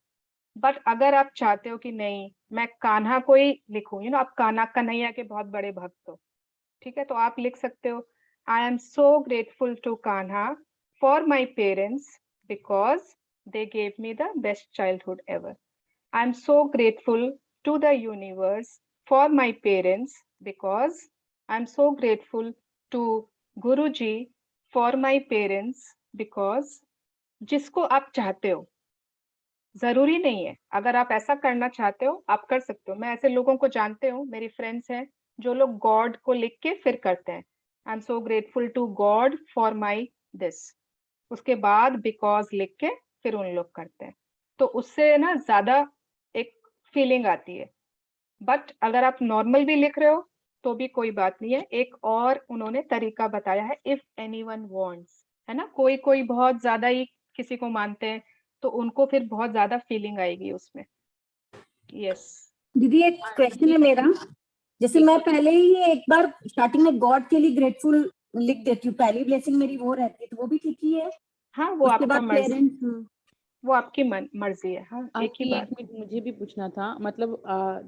बट अगर आप चाहते हो कि नहीं मैं कान्हा को ही लिखूं, आप कन्हैया के बहुत बड़े भक्त हो, ठीक है, तो आप लिख सकते हो I am so grateful to Kanha for my parents because they gave me the best childhood ever. I'm so grateful to the universe for my parents because I'm so grateful to Guruji for my parents because, जिसको आप चाहते हो, जरूरी नहीं है। अगर आप ऐसा करना चाहते हो आप कर सकते हो। मैं ऐसे लोगों को जानते हूँ, मेरी फ्रेंड्स हैं जो लोग गॉड को लिख के फिर करते हैं। I am so grateful to God for my this, उसके बाद बिकॉज लिख के फिर उन लोग करते हैं, तो उससे ना ज्यादा एक फीलिंग आती है। बट अगर आप नॉर्मल भी लिख रहे हो तो भी कोई बात नहीं है। एक और उन्होंने तरीका बताया है, इफ एनीवन वांट्स, है ना, कोई कोई बहुत ज्यादा ही किसी को मानते हैं तो उनको फिर बहुत ज्यादा फीलिंग आएगी उसमें। यस दीदी एक क्वेश्चन है मेरा, जैसे मैं पहले ही एक बार स्टार्टिंग में गॉड के लिए ग्रेटफुल लिख देती हूँ, पहली ब्लेसिंग मेरी वो रहती है, तो वो भी ठीक ही है? हाँ, वो उसके आपका बाद मर्जी, पेरेंट्स, वो आपकी मर्जी है। हाँ, एक ही आपकी बात। एक मिनट मुझे भी पूछना था, मतलब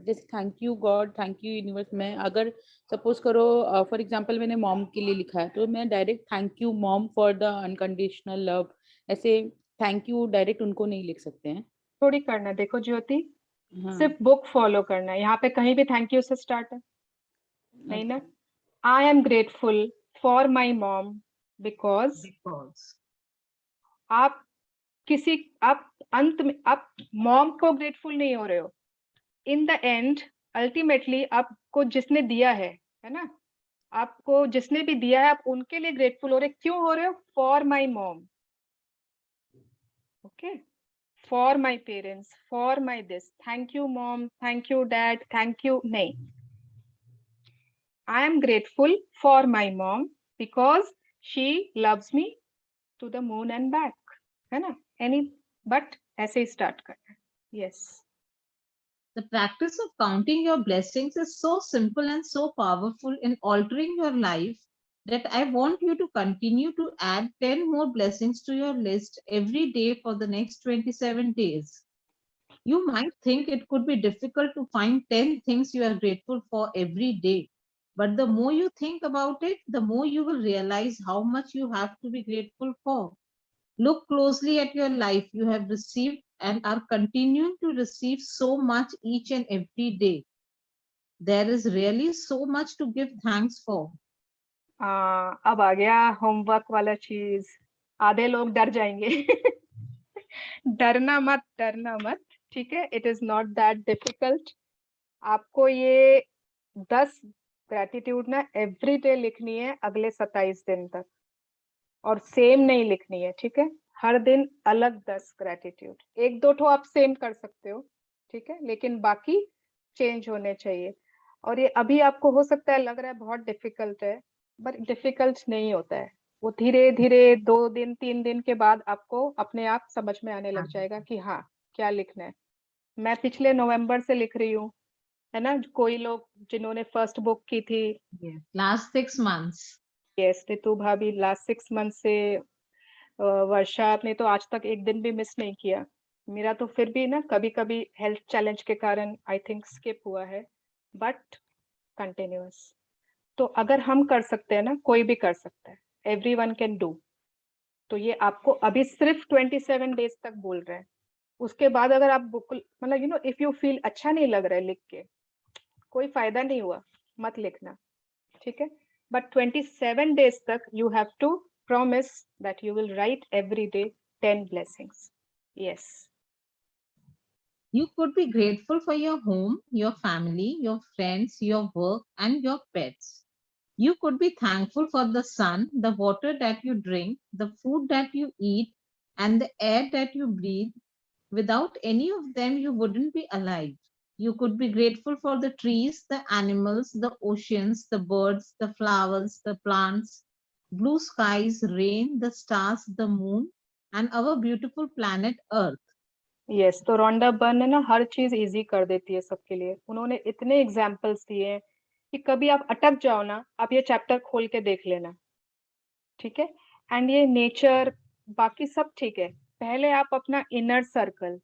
जैसे thank you God, thank you universe में, अगर सपोज करो फॉर एग्जांपल मैंने मॉम के लिए लिखा है, तो मैं direct thank you mom for the unconditional love, ऐसे थैंक यू डायरेक्ट उनको नहीं लिख सकते हैं? थोड़ी करना, देखो ज्योति, हाँ, सिर्फ बुक फॉलो करना है, यहाँ पे कहीं भी थैंक यू से स्टार्ट है नहीं ना। आई am grateful for my mom because, आप किसी, आप अंत में आप मॉम को ग्रेटफुल नहीं हो रहे हो, इन द एंड अल्टीमेटली आपको जिसने दिया है ना, आपको जिसने भी दिया है आप उनके लिए ग्रेटफुल हो रहे। क्यों हो रहे हो? For my mom, okay, for my parents, for my this, thank you mom, thank you dad, thank you नहीं, I am grateful for my mom because she loves me to the moon and back, है ना, any, but ऐसे ही start करना है। Yes The practice of counting your blessings is so simple and so powerful in altering your life that I want you to continue to add 10 more blessings to your list every day for the next 27 days. You might think it could be difficult to find 10 things you are grateful for every day, but the more you think about it, the more you will realize how much you have to be grateful for. Look closely at your life. You have received and are continuing to receive so much each and every day. There is really so much to give thanks for. अब आ गया homework वाला चीज, आधे लोग डर जाएंगे डरना मत, डरना मत, ठीक है, it is not that difficult. आपको ये 10 ग्रेटिट्यूड ना एवरी डे लिखनी है अगले 27 दिन तक, और सेम नहीं लिखनी है, ठीक है, हर दिन अलग 10 ग्रेटिट्यूड, एक दो ठो आप सेम कर सकते हो, ठीक है, लेकिन बाकी चेंज होने चाहिए। और ये अभी आपको हो सकता है लग रहा है बहुत डिफिकल्ट है, बट डिफिकल्ट नहीं होता है, वो धीरे धीरे 2 दिन 3 दिन के बाद आपको अपने आप समझ में आने लग जाएगा कि हाँ क्या लिखना है। मैं पिछले नवंबर से लिख रही हूँ, है ना, कोई लोग जिन्होंने फर्स्ट बुक की थी, Last 6 months. यस, रितु भाभी लास्ट 6 मंथ से, वर्षा ने तो आज तक एक दिन भी मिस नहीं किया, मेरा तो फिर भी ना कभी कभी हेल्थ चैलेंज के कारण आई थिंक स्किप हुआ है, बट कंटिन्यूअस। तो अगर हम कर सकते हैं ना, कोई भी कर सकता है, एवरीवन कैन डू। तो ये आपको अभी सिर्फ 27 डेज तक बोल रहे हैं, उसके बाद अगर आप बुक मतलब इफ यू फील अच्छा नहीं लग रहा है लिख के, कोई फायदा नहीं हुआ, मत लिखना, ठीक है, बट 27 डेज तक you have to promise that you will write every day 10 blessings. Yes. You could be grateful for your home, your family, your friends, your work, and your pets. You could be thankful for the sun, the water that you drink, the food that you eat, and the air that you breathe. Without any of them, you wouldn't be alive. You could be grateful for the trees, the animals, the oceans, the birds, the flowers, the plants, blue skies, rain, the stars, the moon, and our beautiful planet Earth. Yes, तो Rhonda Byrne ने ना हर चीज easy कर देती है सबके लिए, उन्होंने इतने एग्जाम्पल्स दिए हैं कि कभी आप अटक जाओ ना, आप ये चैप्टर खोल के देख लेना, ठीक है, एंड ये नेचर बाकी सब ठीक है, पहले आप अपना इनर सर्कल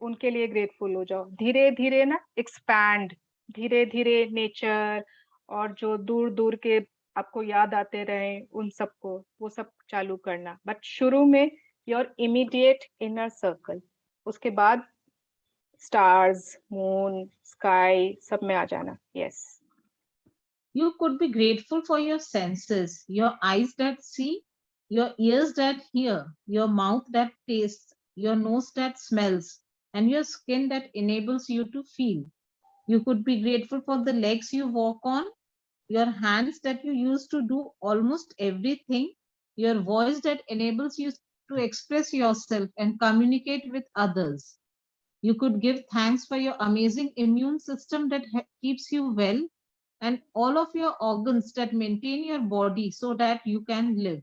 उनके लिए ग्रेटफुल हो जाओ, धीरे धीरे ना एक्सपैंड, धीरे धीरे नेचर और जो दूर दूर के आपको याद आते रहे उन सबको, वो सब चालू करना, बट शुरू में योर इमीडिएट इनर सर्कल, उसके बाद स्टार्स, मून, स्काई सब में आ जाना। Yes. You could be grateful for your senses, your eyes that see, your ears that hear, your mouth that tastes, your nose that smells, and your skin that enables you to feel. You could be grateful for the legs you walk on, your hands that you use to do almost everything, your voice that enables you to express yourself and communicate with others. You could give thanks for your amazing immune system that keeps you well, and all of your organs that maintain your body so that you can live.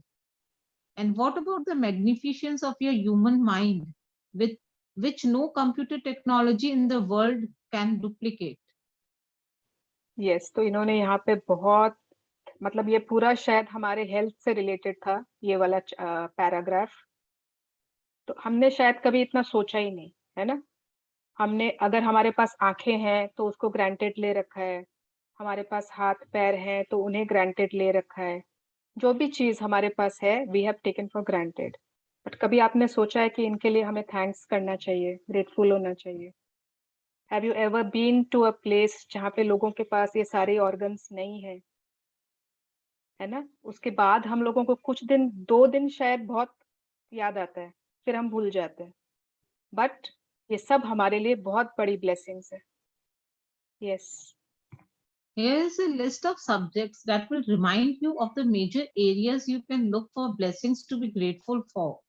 And what about the magnificence of your human mind, with which no computer technology in the world can duplicate? Yes, तो इन्होंने यहाँ पे बहुत, मतलब ये पूरा शायद हमारे हेल्थ से रिलेटेड था, ये वाला पैराग्राफ। तो हमने शायद कभी इतना सोचा ही नहीं, है ना? हमने, अगर हमारे पास आंखें हैं तो उसको ग्रांटेड ले रखा है, हमारे पास हाथ पैर हैं तो उन्हें ग्रांटेड ले रखा है। जो भी चीज हमारे पास है, we have taken for granted. But कभी आपने सोचा है कि इनके लिए हमें थैंक्स करना चाहिए, ग्रेटफुल होना चाहिए? Have you ever been to a place जहाँ पे लोगों के पास ये सारे ऑर्गन्स नहीं है, है ना? उसके बाद हम लोगों को कुछ दिन, 2 दिन शायद बहुत याद आता है, फिर हम भूल जाते हैं। बट ये सब हमारे लिए बहुत बड़ी ब्लेसिंग्स है। Yes. Here is a list of subjects that will remind you of the major areas you can look for blessings to be grateful for.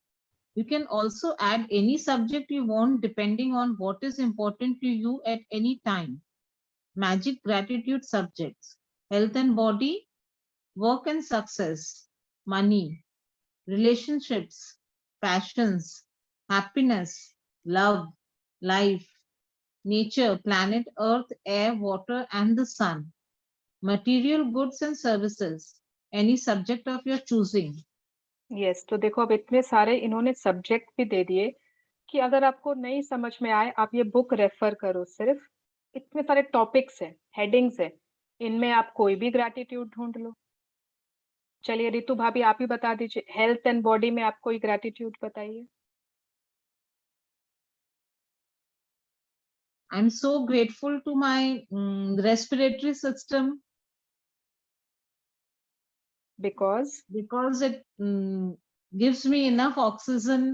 You can also add any subject you want depending on what is important to you at any time. Magic gratitude subjects: health and body, work and success, money, relationships, passions, happiness, love, life, nature, planet Earth, air, water, and the sun, material goods and services, any subject of your choosing. Yes, तो देखो अब इतने सारे इन्होंने subject भी दे दिए कि अगर आपको नहीं समझ में आए, आप ये बुक रेफर करो। सिर्फ इतने सारे टॉपिक्स है, हेडिंग्स है, इनमें आप कोई भी ग्रैटिट्यूड ढूंढ लो। चलिए रितु भाभी, आप ही बता दीजिए, हेल्थ एंड बॉडी में आप कोई ग्रैटिट्यूड बताइए। I'm so grateful to my respiratory system because it gives me enough oxygen.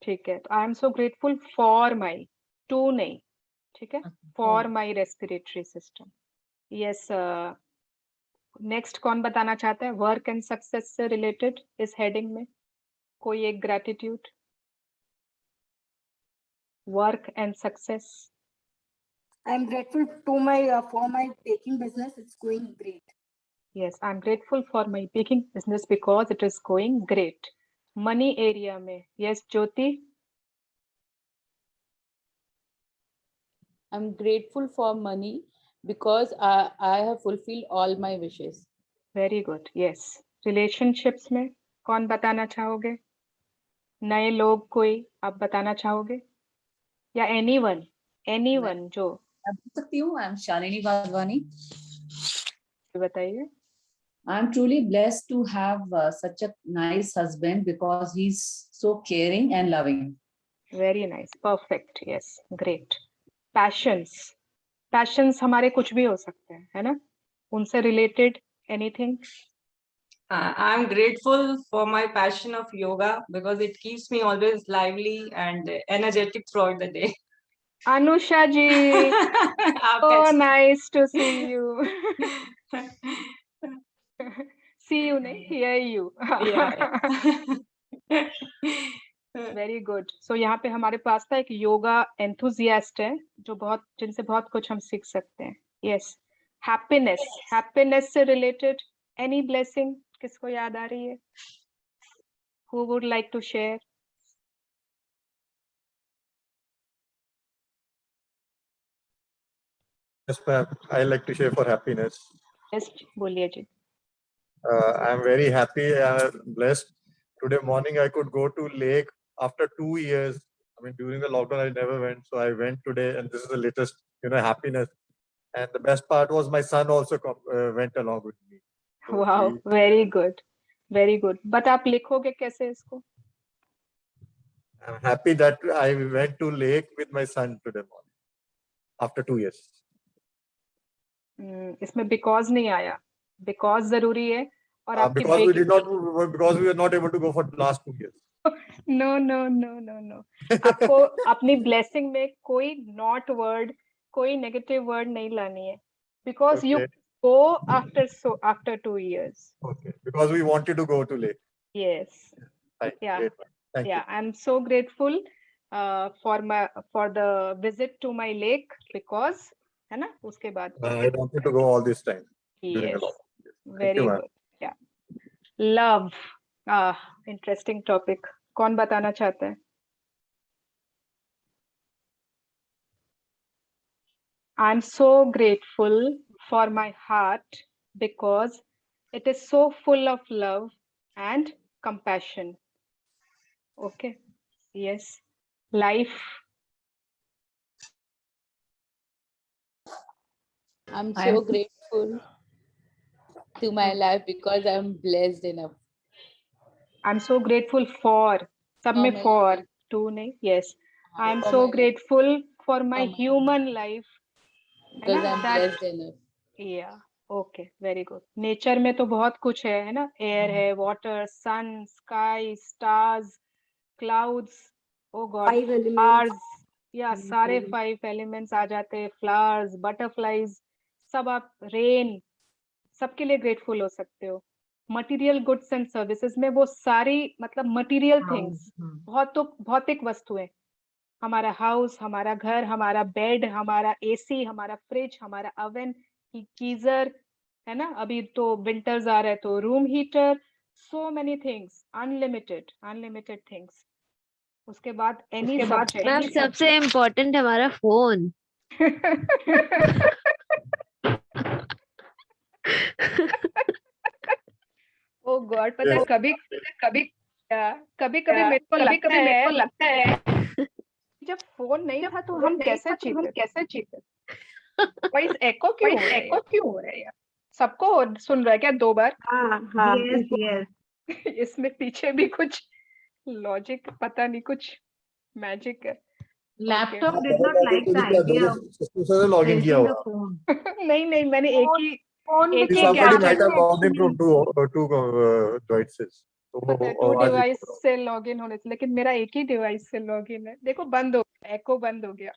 ठीक है, तो I am so grateful for my, to नहीं, ठीक है, for my respiratory system. Yes, next कौन बताना चाहता है? वर्क एंड सक्सेस से रिलेटेड इस हेडिंग में कोई एक gratitude? Work and success. I am grateful to my for my baking business. It's going great. Yes, I'm grateful for my baking business because it is going great. Money area में, yes, Jyoti. I'm grateful for money because I have fulfilled all my wishes. Very good. Yes. Relationships में कौन बताना चाहोगे? नए लोग कोई आप बताना चाहोगे? या anyone जो मैं बता सकती हूँ। I am Shalini Wadhwani. बताइए। I'm truly blessed to have such a nice husband because he's so caring and loving. Very nice. Perfect. Yes. Great. Passions हमारे कुछ भी हो सकते हैं, है ना? उनसे related anything? I'm grateful for my passion of yoga because it keeps me always lively and energetic throughout the day. Anusha ji, so nice to see you. See you, नहीं, hear you. Very good. So यहाँ पे हमारे पास था एक yoga enthusiast है जो जिनसे बहुत कुछ हम सीख सकते हैं. Yes. Happiness से related any blessing किसको याद आ रही है? Who would like to share? Yes, ma'am. I like to share for happiness. Yes, बोलिए जी. I am very happy and blessed. Today morning I could go to lake after 2 years. I mean, during the lockdown I never went, so I went today, and this is the latest, happiness. And the best part was my son also went along with me. So Wow, very good, very good. But आप लिखोगे कैसे इसको? I'm happy that I went to lake with my son today morning after 2 years. इसमें because नहीं आया. Because जरूरी है और आपकी because we were not able to go for the last 2 years. No. आपको अपनी blessing में कोई not word, कोई negative word नहीं लानी है. Because you go after 2 years. Okay, because we wanted to go to lake. Yes. Fine, Yeah. great. Thank Yeah, I'm so grateful for the visit to my lake because है ना उसके बाद you. I wanted to go all this time during the yes, lockdown. Thank very you, ma'am. good. Yeah, love. Interesting topic. कौन बताना चाहता है? I'm so grateful for my heart because it is so full of love and compassion. Okay. Yes. Life. I'm I'm- so grateful to my life because I'm blessed enough. I'm so grateful for. सब For में my for. life. Two नहीं. Yes. I'm For so my life. grateful for my For my human life. है Because ना? I'm That blessed enough. yeah. Okay. Very good. Nature में तो बहुत कुछ है ना? Air है, water, sun, sky, stars, clouds. Oh God. 5 elements. Flowers. Yeah, सारे 5 elements आ जाते हैं. Flowers, butterflies. सब आप rain. सबके लिए grateful हो सकते हो. मटीरियल गुड्स एंड सर्विसेज में वो सारी मतलब मटीरियल थिंग्स भौतिक वस्तुएं, हमारा हाउस, हमारा घर, हमारा बेड, हमारा एसी, हमारा फ्रिज, हमारा ओवन, गीजर, है ना? अभी तो विंटर्स आ रहे हैं तो room heater, so many things, unlimited things. उसके बाद एनी सब्जेक्ट. मैम सबसे इम्पोर्टेंट हमारा फोन. ओ गॉड, पता है कभी मेरे को लगता है जब फोन नहीं था तो हम कैसे जीते. वॉइस एको क्यों हो रहा है यार? सबको सुन रहा है क्या 2 बार? हाँ. इसमें पीछे भी कुछ लॉजिक, पता नहीं, कुछ मैजिक है. Laptop did not like the idea of login किया pressing the हुआ. phone. नहीं मैंने एक ही Somebody might have logged in from two devices. पता है 2 डिवाइस से लॉगिन होने से, लेकिन मेरा एक ही डिवाइस से लॉगिन है. देखो बंद हो गया, एको बंद हो गया.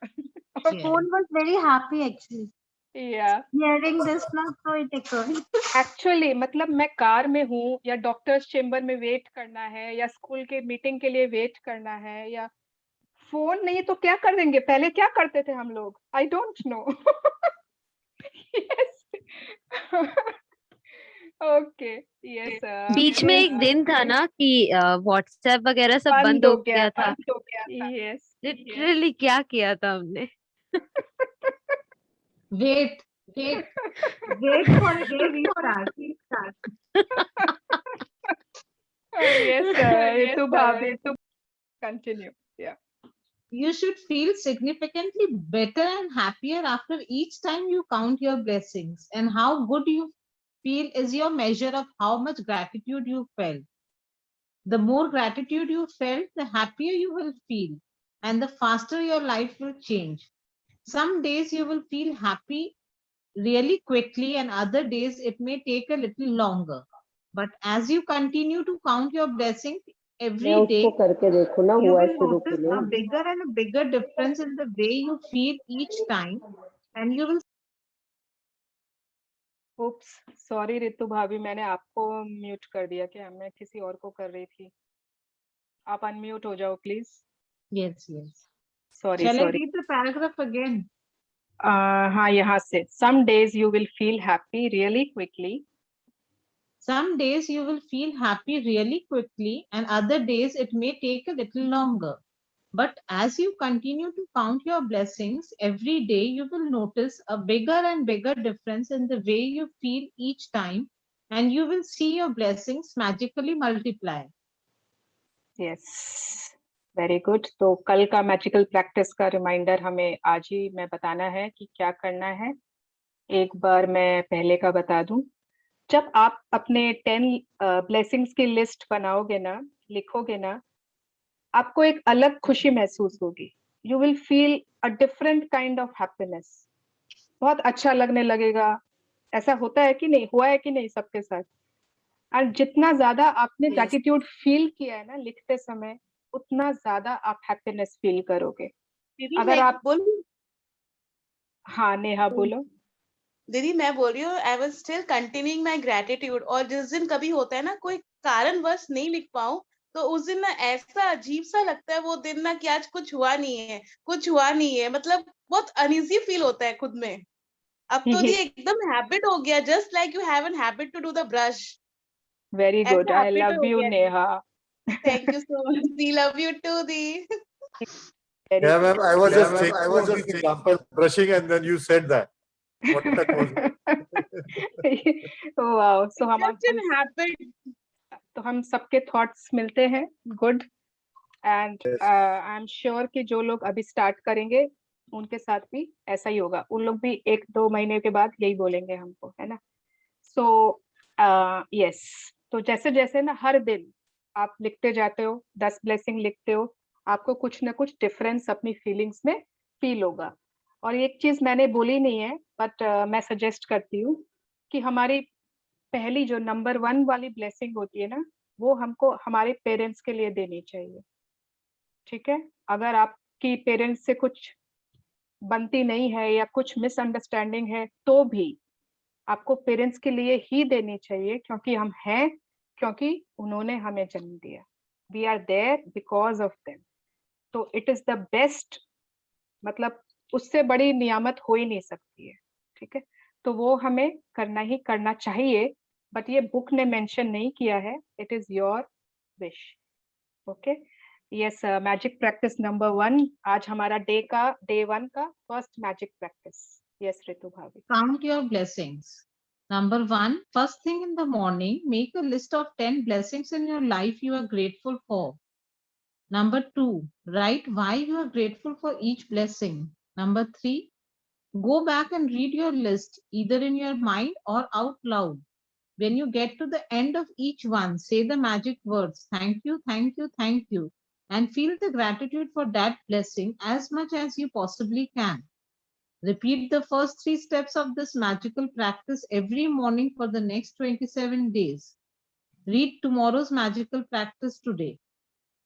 Phone was very happy actually. Yeah. Hearing this now, so it echoed. Actually मतलब मैं कार में हूँ या डॉक्टर्स चेम्बर में वेट करना है या स्कूल के मीटिंग के लिए वेट करना है या फोन नहीं तो क्या कर देंगे? पहले क्या करते थे हम लोग? I don't know. Okay. Yes. बीच में एक दिन था ना कि व्हाट्सएप वगैरह सब बंद हो गया था. यस. लिटरली क्या किया था हमने? Wait for it to restart. Yes, Ritu Bhavi, continue. Yeah. You should feel significantly better and happier after each time you count your blessings, and how good you feel is your measure of how much gratitude you felt. The more gratitude you felt, the happier you will feel, and the faster your life will change. Some days you will feel happy really quickly, and other days it may take a little longer. But as you continue to count your blessings every day, करके देखो ना you हुआ will शुरू notice के a लिए. bigger and a bigger difference in the way you feel each time, and you will Oops, sorry Ritu भाभी, मैंने आपको म्यूट कर दिया क्या? मैं किसी और को कर रही थी. आप अनम्यूट हो जाओ please. yes. Sorry. Shall I read the paragraph again? हाँ, यहाँ से. Some days you will feel happy really quickly. Some days you will feel happy really quickly, and other days it may take a little longer. But as you continue to count your blessings every day, you will notice a bigger and bigger difference in the way you feel each time, and you will see your blessings magically multiply. Yes, very good. तो कल का magical practice का reminder हमें आज ही मैं बताना है कि क्या करना है. एक बार मैं पहले का बता दूं. जब आप अपने 10 ब्लेसिंग्स की लिस्ट बनाओगे ना, लिखोगे ना, आपको एक अलग खुशी महसूस होगी. You will feel a different kind of happiness. बहुत अच्छा लगने लगेगा. ऐसा होता है कि नहीं? हुआ है कि नहीं सबके साथ? और जितना ज्यादा आपने ग्रैटिट्यूड फील किया है ना लिखते समय, उतना ज्यादा आप हैप्पीनेस फील करोगे. अगर आप हाँ नेहा बोलो. दीदी मैं बोल रही हूँ I was still continuing my gratitude, और जिस दिन कभी होता है ना कोई कारणवश नहीं लिख पाऊँ, तो उस दिन ना ऐसा अजीब सा लगता है वो दिन ना कि आज कुछ हुआ नहीं है, कुछ हुआ नहीं है, मतलब बहुत अनईजी फील होता है खुद में। अब तो ये एकदम हैबिट हो गया, just like you have an habit to do the brush. Very good, ऐसा आई हैबिट लव हो यू गया। Neha. Thank you so much, we love you too di. Yeah, ma'am, I was just thinking of this example, brushing, and then you said that. What a coincidence. Wow, so habit. तो हम सबके thoughts मिलते हैं, good. And I am sure कि जो लोग अभी start करेंगे उनके साथ भी ऐसा ही होगा, उन लोग भी 1-2 महीने के बाद यही बोलेंगे हमको, है ना। सो यस, तो जैसे जैसे ना हर दिन आप लिखते जाते हो, 10 ब्लेसिंग लिखते हो, आपको कुछ ना कुछ डिफरेंस अपनी फीलिंग्स में फील होगा। और एक चीज मैंने बोली नहीं है, बट मैं सजेस्ट करती हूँ कि हमारी पहली जो नंबर 1 वाली ब्लेसिंग होती है ना, वो हमको हमारे पेरेंट्स के लिए देनी चाहिए, ठीक है। अगर आपकी पेरेंट्स से कुछ बनती नहीं है या कुछ मिसअंडरस्टैंडिंग है, तो भी आपको पेरेंट्स के लिए ही देनी चाहिए, क्योंकि हम हैं, क्योंकि उन्होंने हमें जन्म दिया। We are there because of them. तो इट इज द बेस्ट, मतलब उससे बड़ी नियामत हो ही नहीं सकती है, ठीक है। तो वो हमें करना ही करना चाहिए, बट ये बुक ने मेंशन नहीं किया है, it is your wish. Okay, yes, magic practice number 1, आज हमारा डे 1 का first magic practice. Yes Ritu भाभी। Count your blessings. Number 1, first thing in the morning, make a list of 10 blessings in your life you are grateful for. Number 2, write why you are grateful for each blessing. Number 3, go back and read your list either in your mind or out loud. When you get to the end of each one, say the magic words, thank you, thank you, thank you, and feel the gratitude for that blessing as much as you possibly can. Repeat the first 3 steps of this magical practice every morning for the next 27 days. Read tomorrow's magical practice today.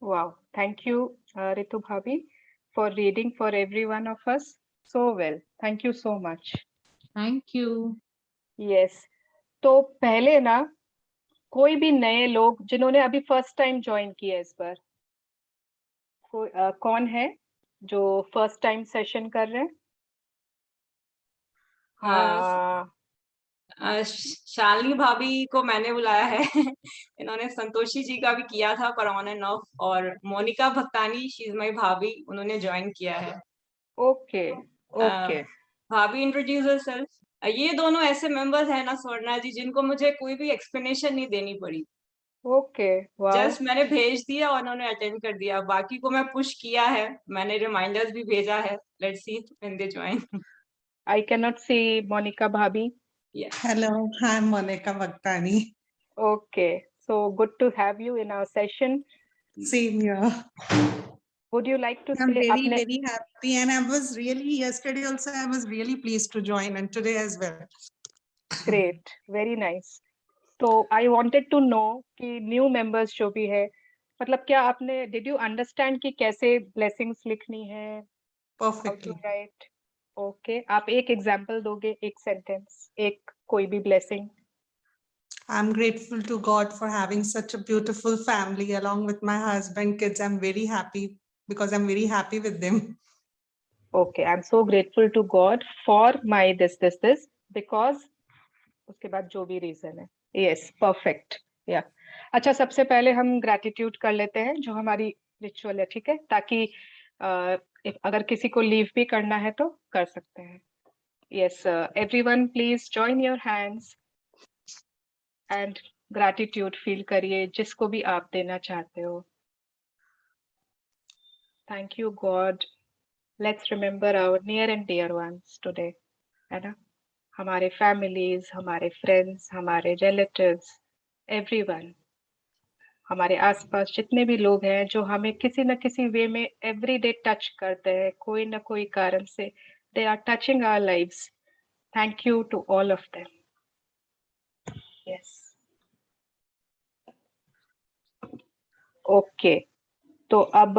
Wow, thank you, Ritu Bhabhi, for reading for every one of us so well. Thank you so much. Thank you. Yes. तो पहले ना कोई भी नए लोग जिन्होंने अभी first time join किया इस बार, कौन है जो फर्स्ट टाइम सेशन कर रहे हैं? शालिनी भाभी को मैंने बुलाया है। इन्होंने संतोषी जी का भी किया था पर ऑन एंड ऑफ, और Monica Bhaktani, she is my bhabhi, उन्होंने ज्वाइन किया है। Okay okay, bhabhi introduce yourself. ये दोनों ऐसे मेंबर्स हैं ना स्वर्णा जी, जिनको मुझे कोई भी एक्सप्लेनेशन नहीं देनी पड़ी। ओके, वाओ, जस्ट मैंने भेज दिया और उन्होंने अटेंड कर दिया। बाकी को मैं पुश किया है, मैंने रिमाइंडर्स भी भेजा है। Let's see when they join. I cannot see Monica Bhabhi. Yes. Hello, I'm Monica Bhaktani. Okay, so good to have you in our session. Same here. Would you like to I'm say? very happy, and I was really yesterday also. I was really pleased to join, and today as well. Great, very nice. तो I wanted to know कि new members जो भी है, मतलब क्या आपने did you understand कि कैसे blessings लिखनी है? Perfectly. How to write? Okay, आप एक example दोगे, एक sentence, एक कोई भी blessing? I'm grateful to God for having such a beautiful family along with my husband, kids. I'm very happy because I'm very happy with them. Okay, I'm so grateful to God for my this because उसके बाद जो भी reason है. Yes, perfect. Yeah. अच्छा, सबसे पहले हम gratitude कर लेते हैं जो हमारी ritual है, ठीक है, ताकि अगर किसी को लीव भी करना है तो कर सकते हैं। Yes, everyone please join your hands and gratitude feel करिए जिसको भी आप देना चाहते हो। Thank you God. Let's remember our near and dear ones today, है ना, हमारे families, हमारे friends, हमारे relatives, everyone, हमारे आसपास जितने भी लोग हैं जो हमें किसी न किसी वे में everyday touch करते हैं, कोई न कोई कारण से they are touching our lives. Thank you to all of them. Yes. Okay. तो अब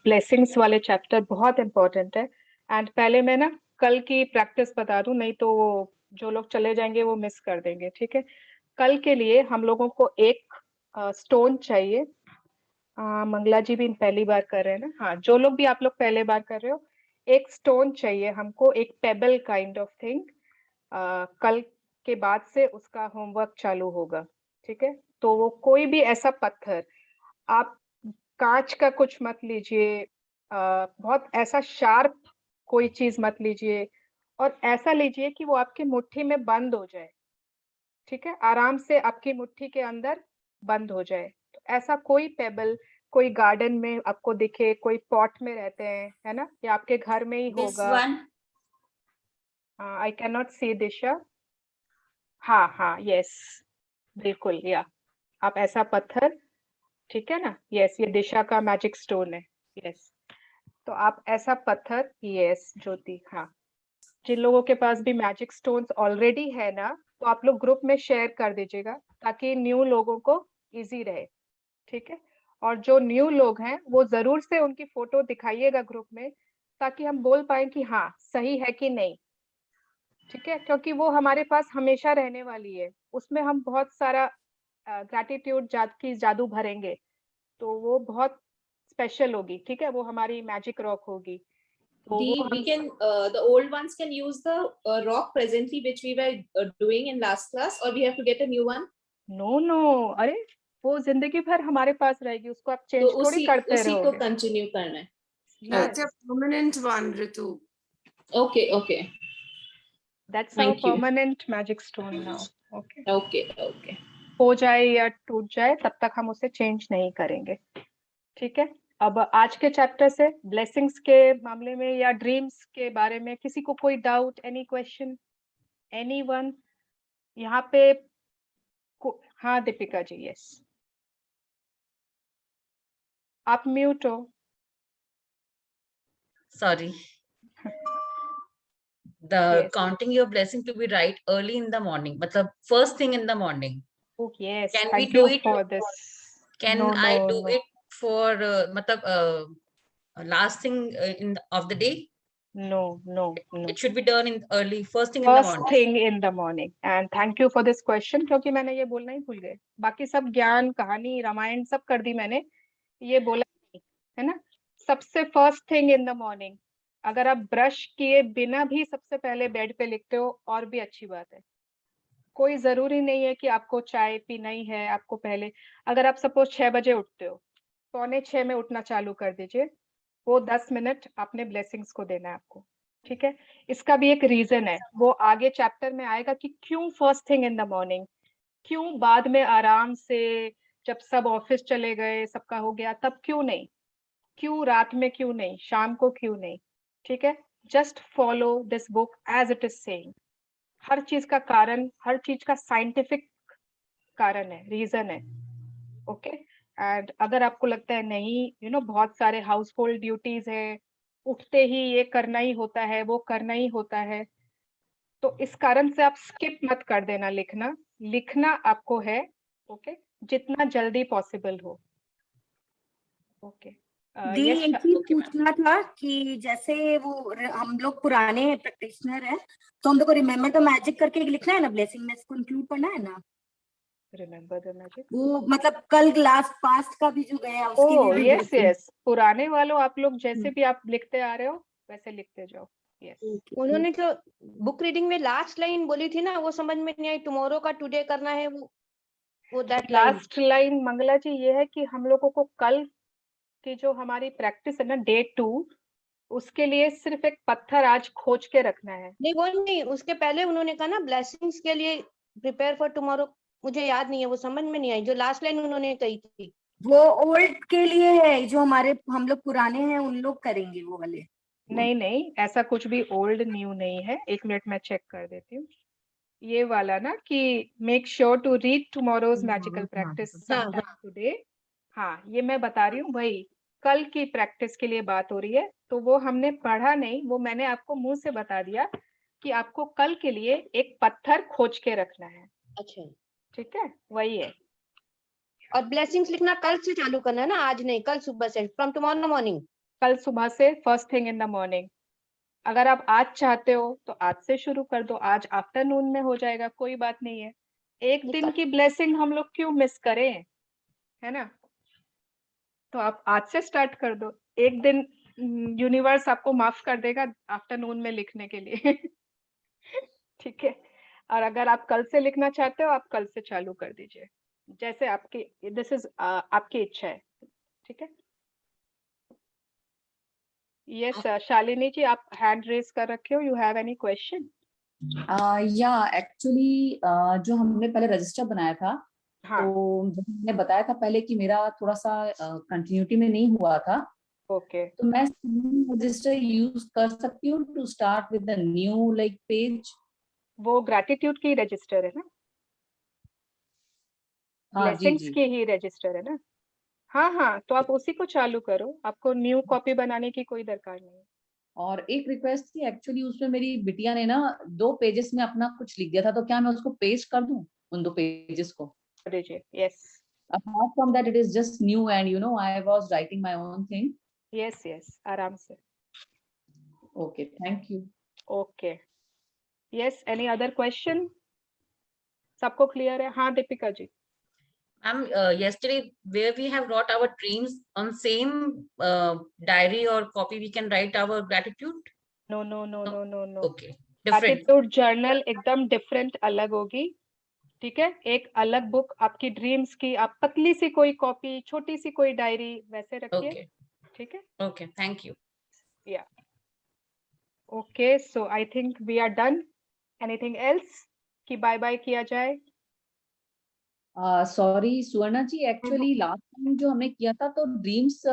ब्लेसिंग्स वाले चैप्टर बहुत इंपॉर्टेंट है, एंड पहले मैं ना कल की प्रैक्टिस बता दूं, नहीं तो जो लोग चले जाएंगे वो मिस कर देंगे, ठीक है। कल के लिए हम लोगों को एक स्टोन चाहिए। मंगला जी भी पहली बार कर रहे हैं ना, हाँ जो लोग भी आप लोग पहले बार कर रहे हो, एक स्टोन चाहिए हमको, एक पेबल काइंड ऑफ थिंग। कल के बाद से उसका होमवर्क चालू होगा, ठीक है। तो वो कोई भी ऐसा पत्थर, आप कांच का कुछ मत लीजिए, बहुत ऐसा शार्प कोई चीज मत लीजिए, और ऐसा लीजिए कि वो आपकी मुट्ठी में बंद हो जाए, ठीक है, आराम से आपकी मुट्ठी के अंदर बंद हो जाए। तो ऐसा कोई पेबल, कोई गार्डन में आपको दिखे, कोई पॉट में रहते हैं, है ना, या आपके घर में ही होगा। आई कैन नॉट सी दिशा। हाँ हाँ, यस, बिल्कुल, या आप ऐसा पत्थर, ठीक है ना, यस, ये दिशा का मैजिक स्टोन है, यस। तो आप ऐसा पत्थर, यस ज्योति, हाँ, जिन लोगों के पास भी मैजिक स्टोन्स ऑलरेडी है ना, तो आप लोग ग्रुप में शेयर कर दीजिएगा ताकि न्यू लोगों को इजी रहे, ठीक है। और जो न्यू लोग हैं वो जरूर से उनकी फोटो दिखाइएगा ग्रुप में, ताकि हम बोल पाए कि हाँ सही है कि नहीं, ठीक है, क्योंकि वो हमारे पास हमेशा रहने वाली है, उसमें हम बहुत सारा ग्रैटिट्यूड की जादू भरेंगे, तो वो बहुत स्पेशल होगी, ठीक है, वो हमारी मैजिक रॉक होगी। तो we can the old ones can use the rock presently which we were doing in last class, or we have to get a new one? No, अरे वो जिंदगी भर हमारे पास रहेगी, उसको आप चेंज तो थोड़ी करते उसी को रहोगे। कंटिन्यू करना है। That's a permanent one, Ritu. Okay. That's our Thank you. permanent magic stone now. Okay. Okay. हो जाए या टूट जाए तब तक हम उसे चेंज नहीं करेंगे, ठीक है। अब आज के चैप्टर से ब्लेसिंग्स के मामले में या ड्रीम्स के बारे में किसी को कोई डाउट, एनी क्वेश्चन, एनीवन यहाँ पे? हाँ दीपिका जी, यस, आप म्यूट हो। Sorry. The counting your blessing to be right early in the morning, matlab first thing in the morning. Oh yes, Can we thank do you it for this. Can No, I no, do no. it for last thing of the day? No. It should be done in early, first thing in the First morning. thing in the morning. And thank you for this question, क्योंकि मैंने ये बोलना ही भूल गए, बाकी सब ज्ञान, कहानी, रामायण सब कर दी मैंने, ये बोला नहीं, है ना। सबसे first thing in the morning, अगर आप ब्रश किए बिना भी सबसे पहले बेड पे लिखते हो और भी अच्छी बात है, कोई जरूरी नहीं है कि आपको चाय पीना ही है आपको पहले। अगर आप सपोज 6 बजे उठते हो, 5:45 में उठना चालू कर दीजिए, वो 10 मिनट अपने ब्लेसिंग्स को देना है आपको, ठीक है। इसका भी एक रीजन है, वो आगे चैप्टर में आएगा कि क्यों first thing in the morning, क्यों बाद में आराम से जब सब ऑफिस चले गए, सबका हो गया, तब क्यों नहीं, क्यों रात में क्यों नहीं, शाम को क्यों नहीं, ठीक है। Just follow this book as it is saying. हर चीज का कारण, हर चीज का साइंटिफिक कारण है, रीजन है, ओके। एंड अगर आपको लगता है नहीं, बहुत सारे हाउस होल्ड ड्यूटीज है, उठते ही ये करना ही होता है, वो करना ही होता है, तो इस कारण से आप स्किप मत कर देना लिखना आपको है, ओके, जितना जल्दी पॉसिबल हो, ओके। दी एक चीज पूछना था कि जैसे वो हम लोग पुराने प्रैक्टिशनर हैं, तो हम लोग को रिमेम्बर द मैजिक करके लिखना है ना, ब्लेसिंग में इसको इंक्लूड करना है ना, रिमेम्बर द मैजिक, वो मतलब कल लास्ट पास्ट का भी जो गया उसके लिए यस, पुराने वालों आप लोग जैसे भी आप लिखते आ रहे हो वैसे लिखते जाओ, यस। उन्होंने जो बुक रीडिंग में लास्ट लाइन बोली थी ना, वो समझ में नहीं आई, टुमारो का टुडे करना है, वो दैट लास्ट लाइन मंगला जी ये है कि हम लोगों को कल की जो हमारी प्रैक्टिस है ना, डे 2, उसके लिए सिर्फ एक पत्थर आज खोज के रखना है। नहीं वो नहीं, उसके पहले उन्होंने कहा ना ब्लेसिंग्स के लिए प्रिपेयर फॉर टुमारो, मुझे याद नहीं है, वो समझ में नहीं आई जो लास्ट लाइन उन्होंने कही थी। वो ओल्ड के लिए है, जो हम लोग पुराने हैं उन लोग करेंगे वो वाले। नहीं, ऐसा कुछ भी ओल्ड न्यू नहीं है, एक मिनट मैं चेक कर देती हूँ। ये वाला ना कि make sure to read tomorrow's magical practice sometime today, हाँ ये मैं बता रही हूँ, वही कल की प्रैक्टिस के लिए बात हो रही है, तो वो हमने पढ़ा नहीं, वो मैंने आपको मुंह से बता दिया कि आपको कल के लिए एक पत्थर खोज के रखना है। अच्छा, ठीक है, वही है। और ब्लेसिंग्स लिखना कल से चालू करना है ना, आज नहीं, कल सुबह से, फ्रॉम टुमारो मॉर्निंग, कल सुबह से first thing in the morning. अगर आप आज चाहते हो तो आज से शुरू कर दो, आज आफ्टरनून में हो जाएगा, कोई बात नहीं है। एक दिन की ब्लेसिंग हम लोग क्यों मिस करें, है ना? तो आप आज से स्टार्ट कर दो, एक दिन यूनिवर्स आपको माफ कर देगा आफ्टरनून में लिखने के लिए। ठीक है, और अगर आप कल से लिखना चाहते हो आप कल से चालू कर दीजिए, जैसे आपकी दिस इज आपकी इच्छा है। ठीक है, यस शालिनी जी, आप हैंड रेज कर रखे हो, यू हैव एनी क्वेश्चन? या एक्चुअली जो हमने पहले रजिस्टर बनाया था, हाँ, तो मैंने बताया था पहले कि मेरा थोड़ा सा कंटिन्यूटी में नहीं हुआ था, ओके, तो मैं रजिस्टर यूज कर सकती हूँ to start with the new like page? वो ग्रैटिट्यूड की रजिस्टर है ना, हाँ जी ब्लेसिंग्स जी। की ही रजिस्टर है ना? हाँ हाँ, तो आप उसी को चालू करो, आपको न्यू कॉपी बनाने की कोई दरकार नहीं। और एक रिक्वेस्ट थी, एक्चुअली उसमें मेरी बिटिया ने ना 2 पेजेस में अपना कुछ लिख दिया था, तो क्या मैं उसको पेस्ट कर दूं उन 2 पेजेस को? दीजिए, yes Apart from that, it is just new and I was writing my own thing. Yes yes, आराम से। Okay, thank you. Okay, yes, any other question? सबको क्लियर है? हाँ Deepika ji. Yesterday where we have wrote our dreams on same diary or copy, we can write our gratitude. No no no no no no, Okay, different. Gratitude journal एकदम different अलग होगी। ठीक है, एक अलग बुक आपकी ड्रीम्स की, आप पतली सी कोई कॉपी, छोटी सी कोई डायरी वैसे रखिए। Okay. ठीक है, Okay, thank you. या okay, so I think we are done. Anything else कि बाय बाय किया जाए? Sorry Suvarna ji, actually last time जो हमने किया था तो ड्रीम्स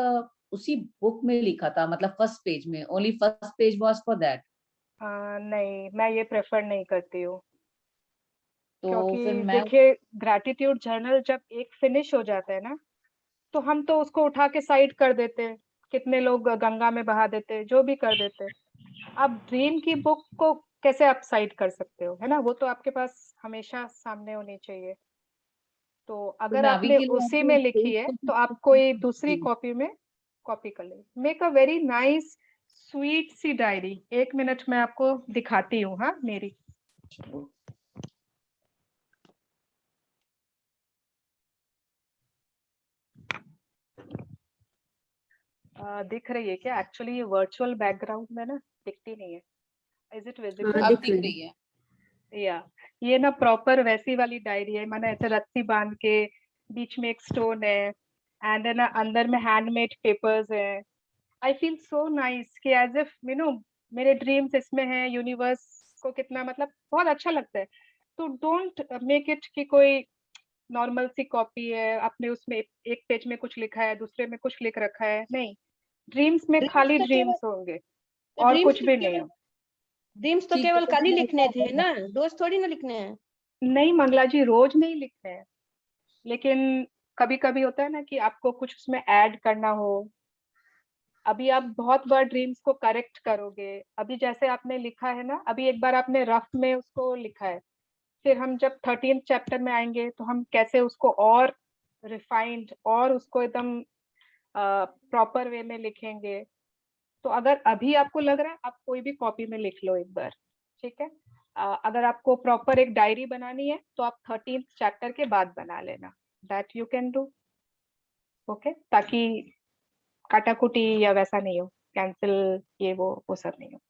उसी बुक में लिखा था, मतलब फर्स्ट पेज में, only first page was for that. नहीं, मैं ये प्रेफर नहीं करती हूँ, तो क्योंकि फिर मैं देखिए ग्रैटिट्यूड जर्नल जब एक फिनिश हो जाता है ना, तो हम तो उसको उठा के साइड कर देते हैं, कितने लोग गंगा में बहा देते हैं, जो भी कर देते हैं। अब ड्रीम की बुक को कैसे आप साइड कर सकते हो, है ना? वो तो आपके पास हमेशा सामने होनी चाहिए। तो अगर मैं अभी आपने के लिए उसी आपको में लिखी है तो आप कोई दूसरी जी। कॉपी में कॉपी कर ले। Make a very nice sweet सी डायरी। 1 मिनट में आपको दिखाती हूँ, हाँ मेरी। दिख रही है क्या? एक्चुअली ये वर्चुअल बैकग्राउंड में ना दिखती नहीं है। Is it visible? अब दिख रही है। या ये ना प्रॉपर वैसी वाली डायरी है, मैंने ऐसे रस्सी बांध के, बीच में एक स्टोन है, एंड ना अंदर में हैंडमेड पेपर्स है। आई फील सो नाइस कि एज इफ मेरे ड्रीम्स इसमें हैं, यूनिवर्स को कितना मतलब बहुत अच्छा लगता है। तो डोंट मेक इट कि कोई नॉर्मल सी कॉपी है, आपने उसमें एक पेज में कुछ लिखा है, दूसरे में कुछ लिख रखा है। नहीं, ड्रीम्स में खाली ड्रीम्स होंगे और कुछ भी नहीं हो। ड्रीम्स तो केवल कल ही लिखने थे ना, रोज थोड़ी ना लिखने हैं। नहीं मंगला जी, रोज नहीं लिखते हैं, लेकिन कभी कभी होता है ना कि आपको कुछ उसमें ऐड करना हो। अभी आप बहुत बार ड्रीम्स को करेक्ट करोगे, अभी जैसे आपने लिखा है ना, अभी एक बार आपने रफ में उसको लिखा है, फिर हम जब 13th चैप्टर में आएंगे तो हम कैसे उसको और रिफाइंड और उसको एकदम प्रॉपर वे में लिखेंगे। तो अगर अभी आपको लग रहा है, आप कोई भी कॉपी में लिख लो एक बार, ठीक है? अगर आपको प्रॉपर एक डायरी बनानी है तो आप 13th चैप्टर के बाद बना लेना, that you can do. Okay, ताकि काटाकुटी या वैसा नहीं हो, कैंसिल ये वो सब नहीं हो।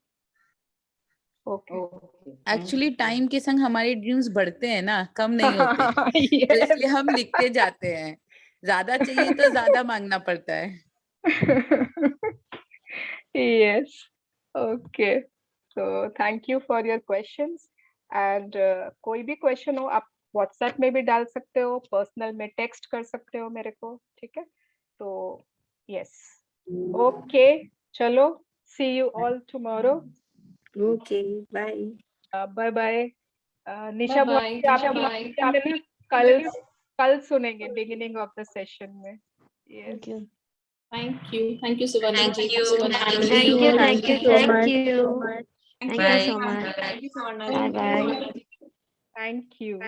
ओके, एक्चुअली टाइम के संग हमारे ड्रीम्स बढ़ते हैं ना, कम नहीं होते। तो इसलिए हम लिखते जाते हैं, ज्यादा चाहिए तो ज्यादा मांगना पड़ता है। yes, okay, so thank you for your questions and कोई भी क्वेश्चन हो आप व्हाट्सएप में भी डाल सकते हो, पर्सनल में टेक्स्ट कर सकते हो मेरे को, ठीक है? तो यस, ओके, चलो, see you all tomorrow. Okay, bye bye bye. Nisha Bye-bye. आप Nisha, लोग bye. कल सुनेंगे बिगिनिंग ऑफ द सेशन में। Thank you. Thank you, Suvarna Thank ji. you. Thank you, thank you, thank you. Thank Thank you so Bye. much. Thank you, Suvarna Bye ji. bye. Thank you.